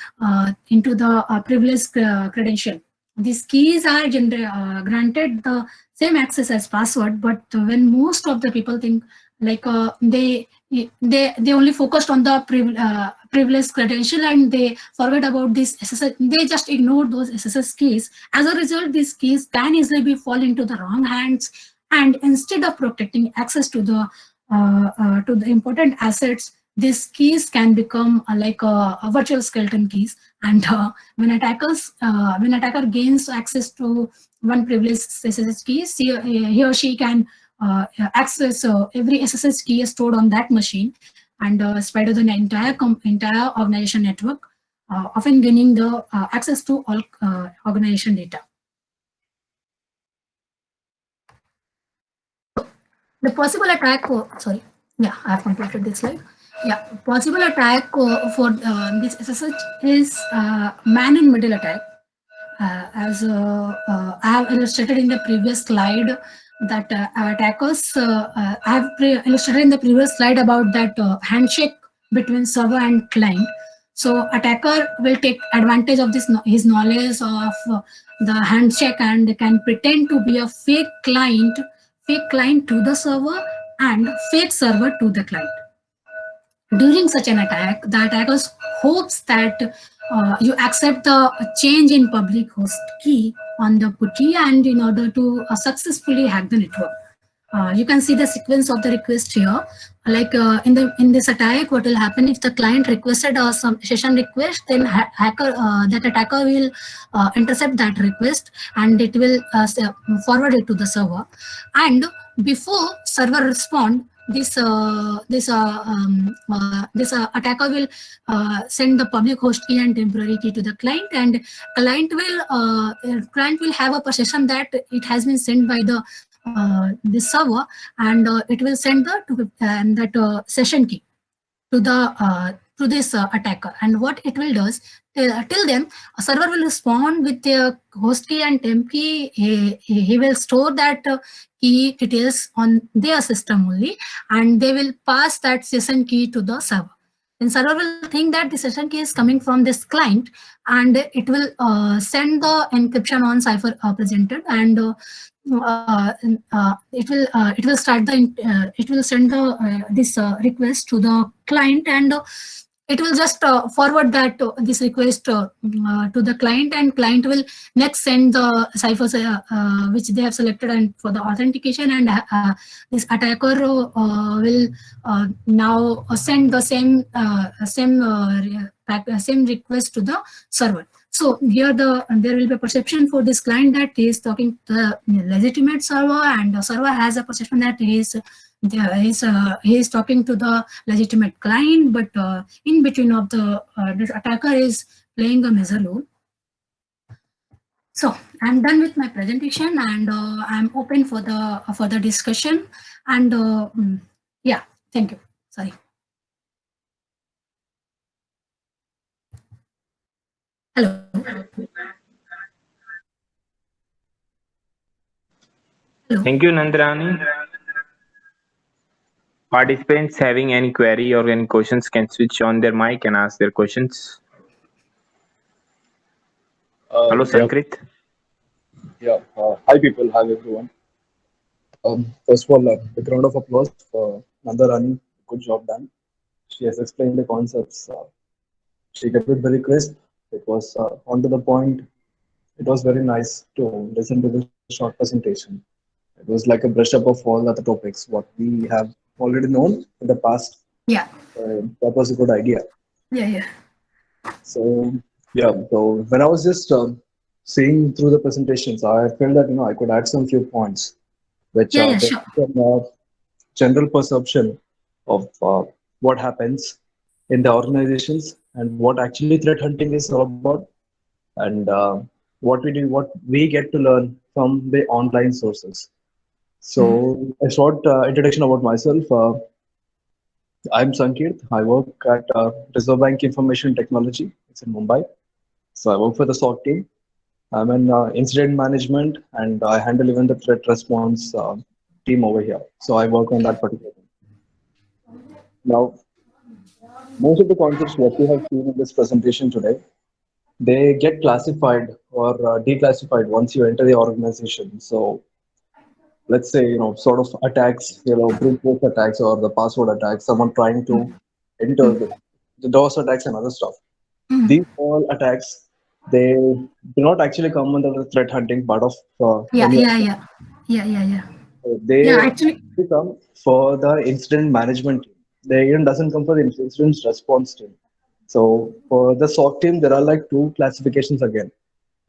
into the privileged credential. These keys are granted the same access as password, but when most of the people think like they only focused on the privileged credential and they forget about this SSH, they just ignore those SSH keys. As a result, these keys can easily be fall into the wrong hands, and instead of protecting access to the important assets, these keys can become like a virtual skeleton keys. And when attacker gains access to one privileged SSH key, he or she can access every SSH key stored on that machine and spread the entire organization network, often gaining the access to all organization data. The possible attack, sorry, yeah, I have completed this slide. Yeah, possible attack for this SSH is man-in-middle attack. As I have illustrated in the previous slide, that attackers, I have illustrated in the previous slide about that handshake between server and client. So attacker will take advantage of this his knowledge of the handshake and can pretend to be a fake client to the server and fake server to the client. During such an attack, the attackers hopes that you accept the change in public host key on the putty, and in order to successfully hack the network. You can see the sequence of the request here. Like in this attack, what will happen if the client requested some session request, then that attacker will intercept that request and it will forward it to the server. And before server respond, this attacker will send the public host key and temporary key to the client, and client will have a perception that it has been sent by the server, and it will send that session key to this attacker. And what it will does, till then a server will respond with the host key and temp key. He will store that key details on their system only, and they will pass that session key to the server. Then server will think that the session key is coming from this client, and it will send the encryption on cipher presented, and it will send this request to the client, and it will just forward that this request to the client, and client will next send the ciphers which they have selected and for the authentication, and this attacker will now send the same request to the server. So here there will be a perception for this client that he is talking to the legitimate server, and the server has a perception that he is talking to the legitimate client, but in between of the this attacker is playing a major role. So I'm done with my presentation, and I'm open for the discussion. And yeah, thank you. Sorry. Hello. Hello. Thank you, Nandrani. Participants having any query or any questions can switch on their mic and ask their questions. Hello, Sankrit. Yeah. Hi, people. Hi, everyone. First of all, a big round of applause for Nandarani. Good job done. She has explained the concepts. She kept it very crisp. It was on to the point. It was very nice to listen to the short presentation. It was like a brush up of all other topics, what we have already known in the past. Yeah. That was a good idea. Yeah. So, yeah. So when I was just seeing through the presentations, I felt that I could add some few points which Yeah, gives sure. a general perception of what happens in the organizations and what actually threat hunting is all about, and what we get to learn from the online sources. So, a short introduction about myself. I'm Sankirth. I work at Reserve Bank Information Technology. It's in Mumbai. So, I work for the SOC team. I'm in incident management and I handle even the threat response team over here. So, I work on that particular thing. Now, most of the concepts what we have seen in this presentation today, they get classified or declassified once you enter the organization. So, let's say sort of attacks, brute force attacks or the password attacks, someone trying to enter the DOS attacks and other stuff. Mm. These all attacks, they do not actually come under the threat hunting part of Yeah, any of yeah, them. yeah. Yeah, yeah, yeah. They Yeah, actually. come for the incident management team. They even doesn't come for the incident response team. So for the SOC team there are like two classifications again.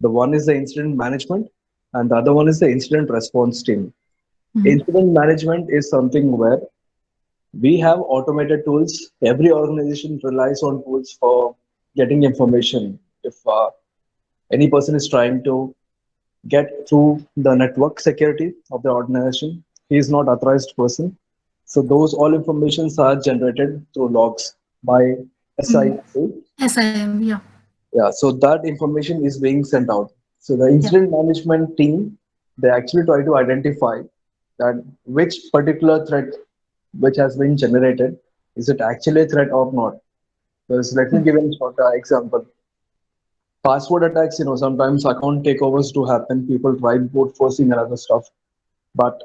The one is the incident management and the other one is the incident response team. Incident management is something where we have automated tools. Every organization relies on tools for getting information. If any person is trying to get through the network security of the organization, he is not authorized person. So those all informations are generated through logs by SI. SIM, yeah. Yeah, so that information is being sent out. So the Yeah. incident management team, they actually try to identify that which particular threat which has been generated, is it actually a threat or not? Because let me give you a short example. Password attacks, sometimes account takeovers do happen. People try brute forcing and other stuff. But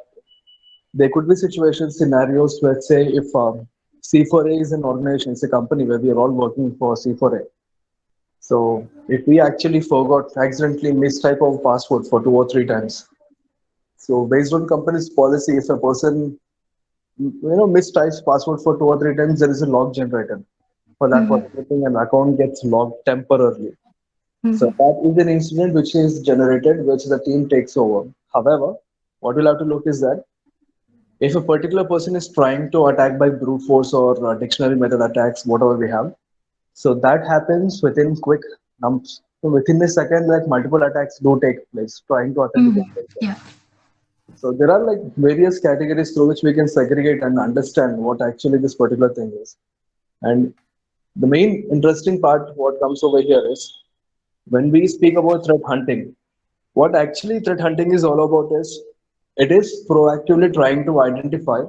there could be situations, scenarios, let's say if C4A is an organization, it's a company where we are all working for C4A. So if we actually forgot, accidentally mistype our password for 2 or 3 times. So based on company's policy, if a person mistypes password for 2 or 3 times, there is a log generated for that particular thing, and account gets logged temporarily. So that is an incident which is generated, which the team takes over. However, what we'll have to look is that if a particular person is trying to attack by brute force or dictionary method attacks, whatever we have, so that happens within quick nums. So within a second, like multiple attacks do take place trying to authenticate. Yeah. So there are like various categories through which we can segregate and understand what actually this particular thing is. And the main interesting part, what comes over here is when we speak about threat hunting, what actually threat hunting is all about is it is proactively trying to identify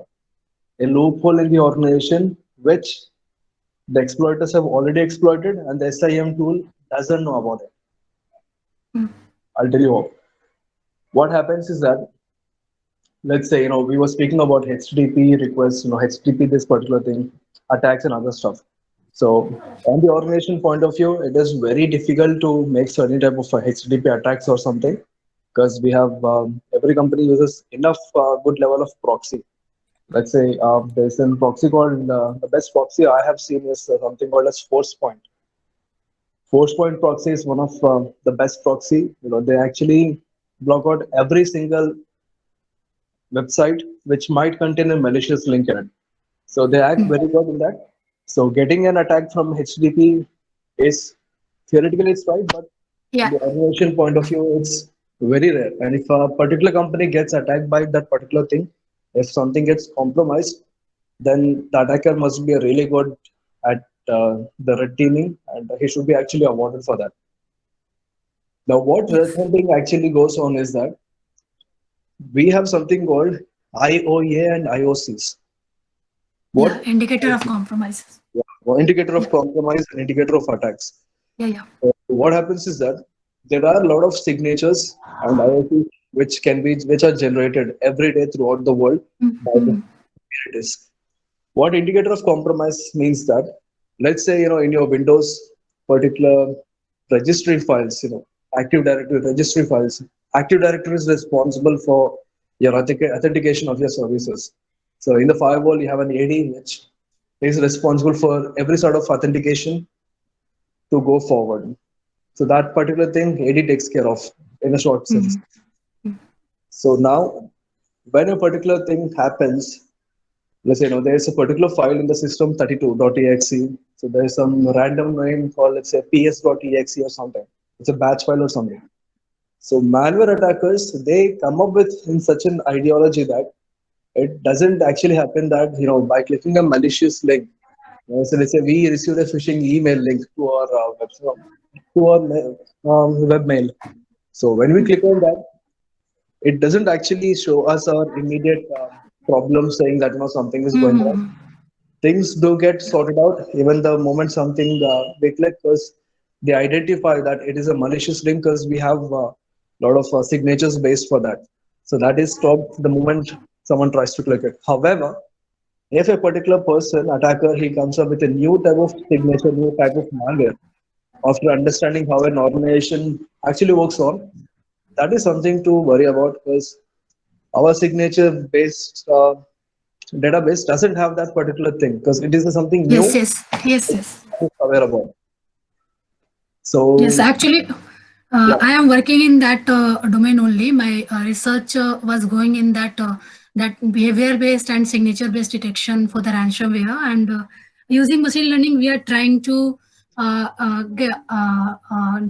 a loophole in the organization which the exploiters have already exploited and the SIM tool doesn't know about it. I'll tell you how. What happens is that let's say we were speaking about HTTP requests, HTTP this particular thing, attacks and other stuff. So on the organization point of view, it is very difficult to make certain type of HTTP attacks or something because we have every company uses enough good level of proxy. Let's say there's a proxy called the best proxy I have seen is something called as ForcePoint. ForcePoint proxy is one of the best proxy. They actually block out every single website which might contain a malicious link in it. So they act very good in that. So getting an attack from HTTP is theoretically it's right, but Yeah. from the organization point of view, it's very rare. And if a particular company gets attacked by that particular thing, if something gets compromised, then the attacker must be really good at the red teaming, and he should be actually awarded for that. Now, what red hunting actually goes on is that we have something called IOA and IOCs. What Yeah, indicator of compromises. indicator of compromise and indicator of attacks. Yeah, yeah. What happens is that there are a lot of signatures and IoT which are generated every day throughout the world by the communities. What indicator of compromise means that let's say in your Windows particular registry files, Active Directory registry files, Active Directory is responsible for your authentication of your services. So in the firewall you have an AD which is responsible for every sort of authentication to go forward. So that particular thing AD takes care of in a short sense. So now when a particular thing happens, let's say, there's a particular file in the system 32.exe. So there's some random name called, let's say, ps.exe or something. It's a batch file or something. So malware attackers, they come up with in such an ideology that it doesn't actually happen that, by clicking a malicious link. So let's say we received a phishing email link to our webmail. So when we click on that, it doesn't actually show us our immediate problem saying that something is going wrong. Things do get sorted out even the moment something they click, because they identify that it is a malicious link, because we have a lot of signatures based for that. So that is stopped the moment someone tries to click it. However, if a particular person, attacker, he comes up with a new type of signature, new type of malware, after understanding how an organization actually works on, that is something to worry about, because our signature based database doesn't have that particular thing, because it is something new Yes. to aware about. So Yes, actually, I am working in that domain only. My research was going in that behavior-based and signature-based detection for the ransomware, and using machine learning, we are trying to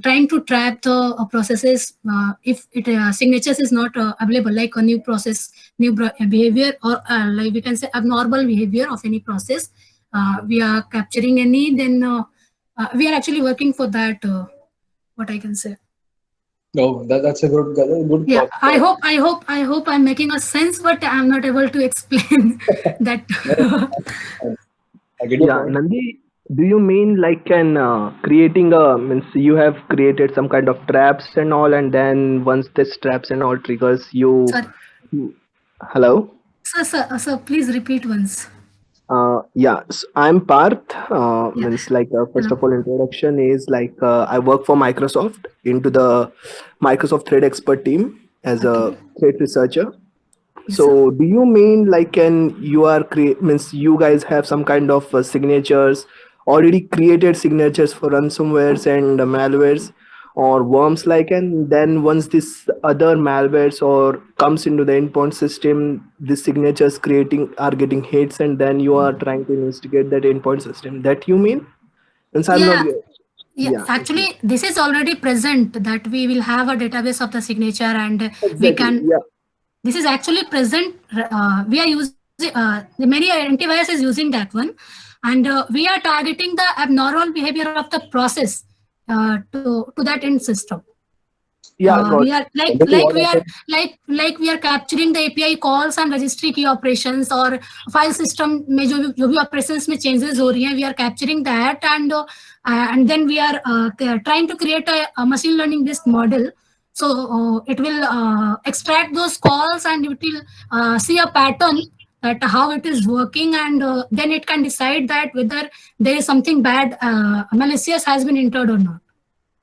trying to trap the processes if it signatures is not available, like a new process, new behavior, or like we can say abnormal behavior of any process. We are capturing any, then we are actually working for that. What I can say. that's a good Yeah, thought. I hope I'm making a sense, but I'm not able to explain that. I get your Yeah, point. Nandi, do you mean like an creating a means you have created some kind of traps and all, and then once this traps and all triggers, Sorry, hello? sir, please repeat once. Yeah, I'm Parth. Yeah. Means like first Hello. of all, introduction is like I work for Microsoft into the Microsoft Threat Expert team as a Okay. threat researcher. Yes, sir. So, do you mean like can you are create means you guys have some kind of signatures already created signatures for ransomwares and malwares or worms like, and then once this other malwares or comes into the endpoint system, the signatures creating are getting hits, and then you are trying to investigate that endpoint system. That you mean? Since I'm not. Yeah. Yeah, Yeah, actually, this is already present that we will have a database of the signature, and we exactly. can. Yeah. This is actually present. We are using many antivirus is using that one, and we are targeting the abnormal behavior of the process to that end system. Yeah, got We are we are capturing the API calls and registry key operations or file system में जो भी operations में changes हो रही हैं, we are capturing that, and then we are trying to create a machine learning based model. So it will extract those calls, and it will see a pattern that how it is working, and then it can decide that whether there is something bad malicious has been entered or not.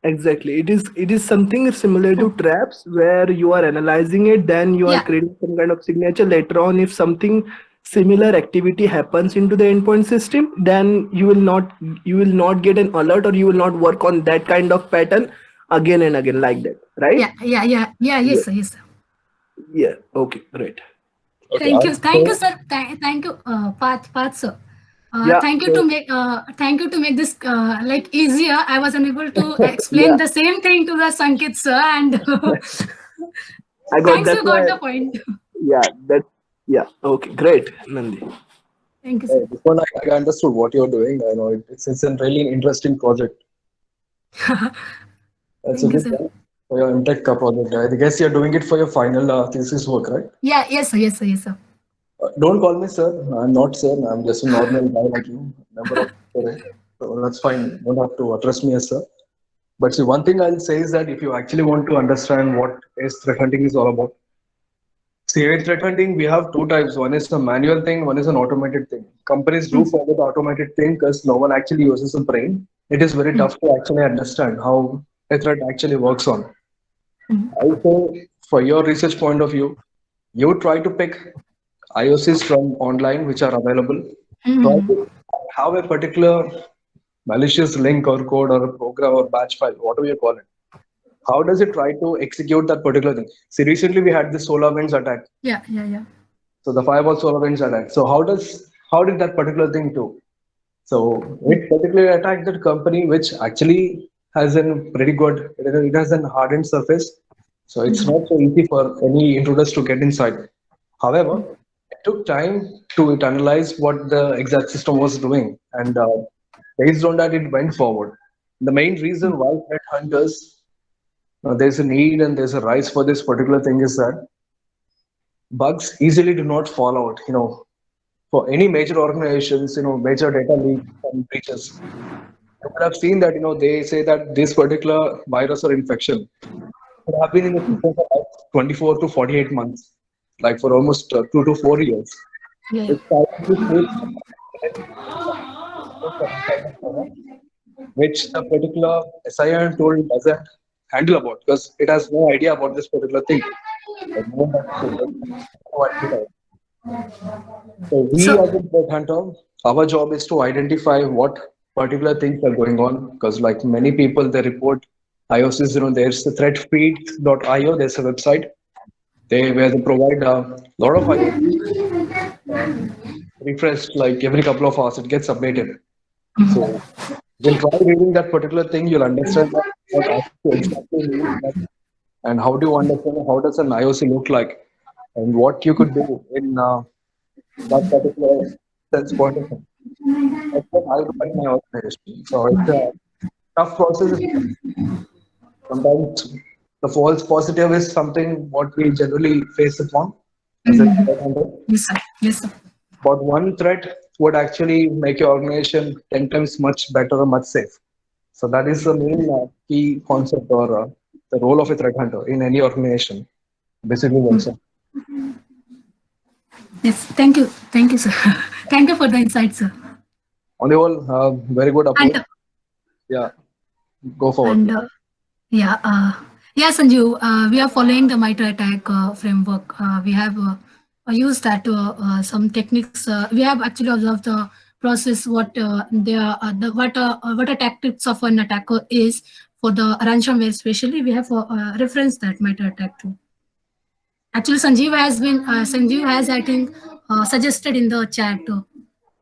Exactly. It is something similar to traps where you are analyzing it, then you are Yeah. creating some kind of signature. Later on, if something similar activity happens into the endpoint system, then you will not get an alert, or you will not work on that kind of pattern again and again like that, right? Yeah. Yes, sir. Yes, sir. Yeah. Okay. Right. Okay, Thank you, sir. Thank you, Path, sir. Yeah. Thank you So to make this like easier. I was unable to yeah, explain the same thing to the Sankit sir, and I got thanks, that's you got why. the point. Yeah. That. Yeah. Okay. Great, Nandi. Thank you, sir. this one I understood what you're doing. I know it's a really interesting project. That's a Thank you, good sir. one for your MTech project. I guess you're doing it for your final thesis work, right? Yeah, yes, sir. Yes, sir. Yes, sir. Don't call me sir. I'm not sir. I'm just a normal guy like you, member of Survey. So that's fine. You don't have to address me as sir. But see, one thing I'll say is that if you actually want to understand what is threat hunting is all about, see, in threat hunting, we have two types. One is a manual thing, one is an automated thing. Companies do follow the automated thing because no one actually uses a brain. It is very tough to actually understand how a threat actually works on. Also, for your research point of view, you try to pick IOCs from online which are available. Try to have a particular malicious link or code or a program or batch file, whatever you call it. how does it try to execute that particular thing? See, recently we had the SolarWinds attack. Yeah. So the firewall SolarWinds attack. So how did that particular thing do? So it particularly attacked that company, which actually has a pretty good, it has an hardened surface. So it's not so easy for any intruders to get inside. However, it took time to analyze what the exact system was doing, and based on that, it went forward. The main reason why threat hunters there's a need and there's a rise for this particular thing is that bugs easily do not fall out. For any major organizations, major data leaks and breaches. You would have seen that, they say that this particular virus or infection could have been in the system for like 24 to 48 months, like for almost 2 to 4 years. Yeah. It's currently which the particular SIM tool doesn't handle about because it has no idea about this particular thing. And no one has to identify. So we So- as a threat hunter, our job is to identify what particular things are going on because like many people they report IOCs, there's the threatfeed.io, there's a website where they provide a lot of IOCs refreshed like every couple of hours, it gets updated. So you'll try reading that particular thing, you'll understand what IOC exactly means and how do you understand how does an IOC look like and what you could do in that particular sense point of time. That's what I do at my organization. So it's a tough process. Sometimes the false positive is something what we generally face upon as a threat hunter. Yes, sir. But one threat would actually make your organization 10 times much better or much safe. So that is the main key concept or the role of a threat hunter in any organization. Basically, that's it. Yes. Thank you, sir. Thank you for the insight, sir. On the whole, very good approach. And Yeah, go forward. and yeah, Sanjeev, we are following the MITRE ATT&CK framework. We have used that some techniques. We have actually observed the process what what a tactics of an attacker is for the ransomware. Especially, we have referenced that MITRE ATT&CK too. Actually, Sanjeev has I think suggested in the chat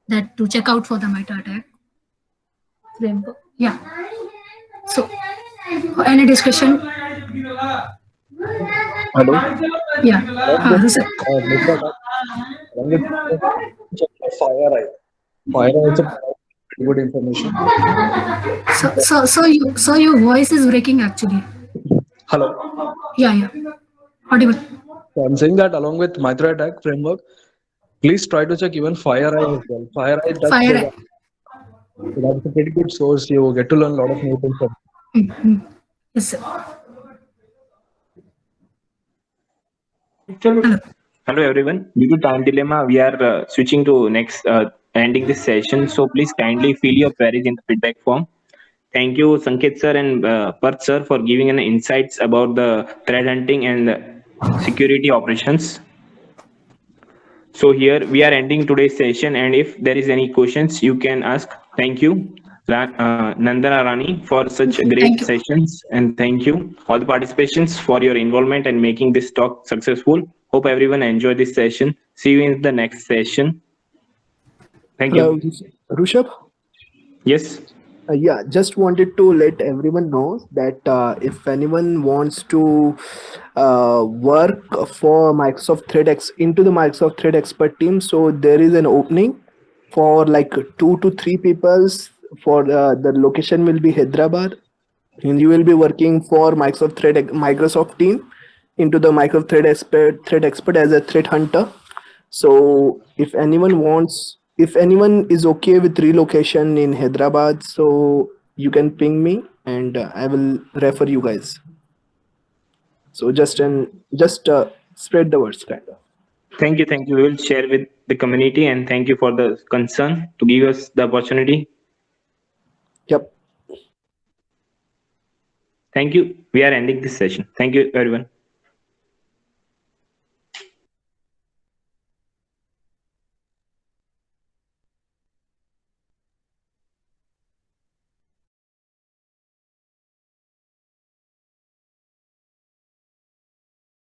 that to check out for the MITRE ATT&CK framework. Yeah. So, any discussion? Hello. Yeah. Rusek. FireEye. FireEye is a pretty good information. So your voice is breaking actually. Hello. Yeah. Audible. So I'm saying that along with MITRE ATT&CK framework, please try to check even FireEye as well. FireEye does FireEye. so that's a pretty good source. You get to learn a lot of new things from. Yes, sir. Hello everyone. Due to time dilemma, we are switching to next ending this session. So please kindly fill your queries in the feedback form. Thank you, Sanket sir and Parth sir, for giving an insights about the threat hunting and security operations. So here we are ending today's session, and if there is any questions, you can ask. Thank you, Nandana Rani, for such great you. sessions, and thank you all the participants for your involvement and making this talk successful. Hope everyone enjoyed this session. See you in the next session. Thank you. Rushabh? Yes. Yeah, just wanted to let everyone know that if anyone wants to work for Microsoft into the Microsoft Threat Expert team, so there is an opening for like 2 to 3 people. For the location will be Hyderabad, and you will be working for Microsoft team into the Microsoft Threat Expert as a threat hunter. So if anyone is okay with relocation in Hyderabad, so you can ping me and I will refer you guys. So just spread the words kind of. Thank you. We will share with the community, and thank you for the concern to give us the opportunity. Yep. Thank you. We are ending this session. Thank you, everyone.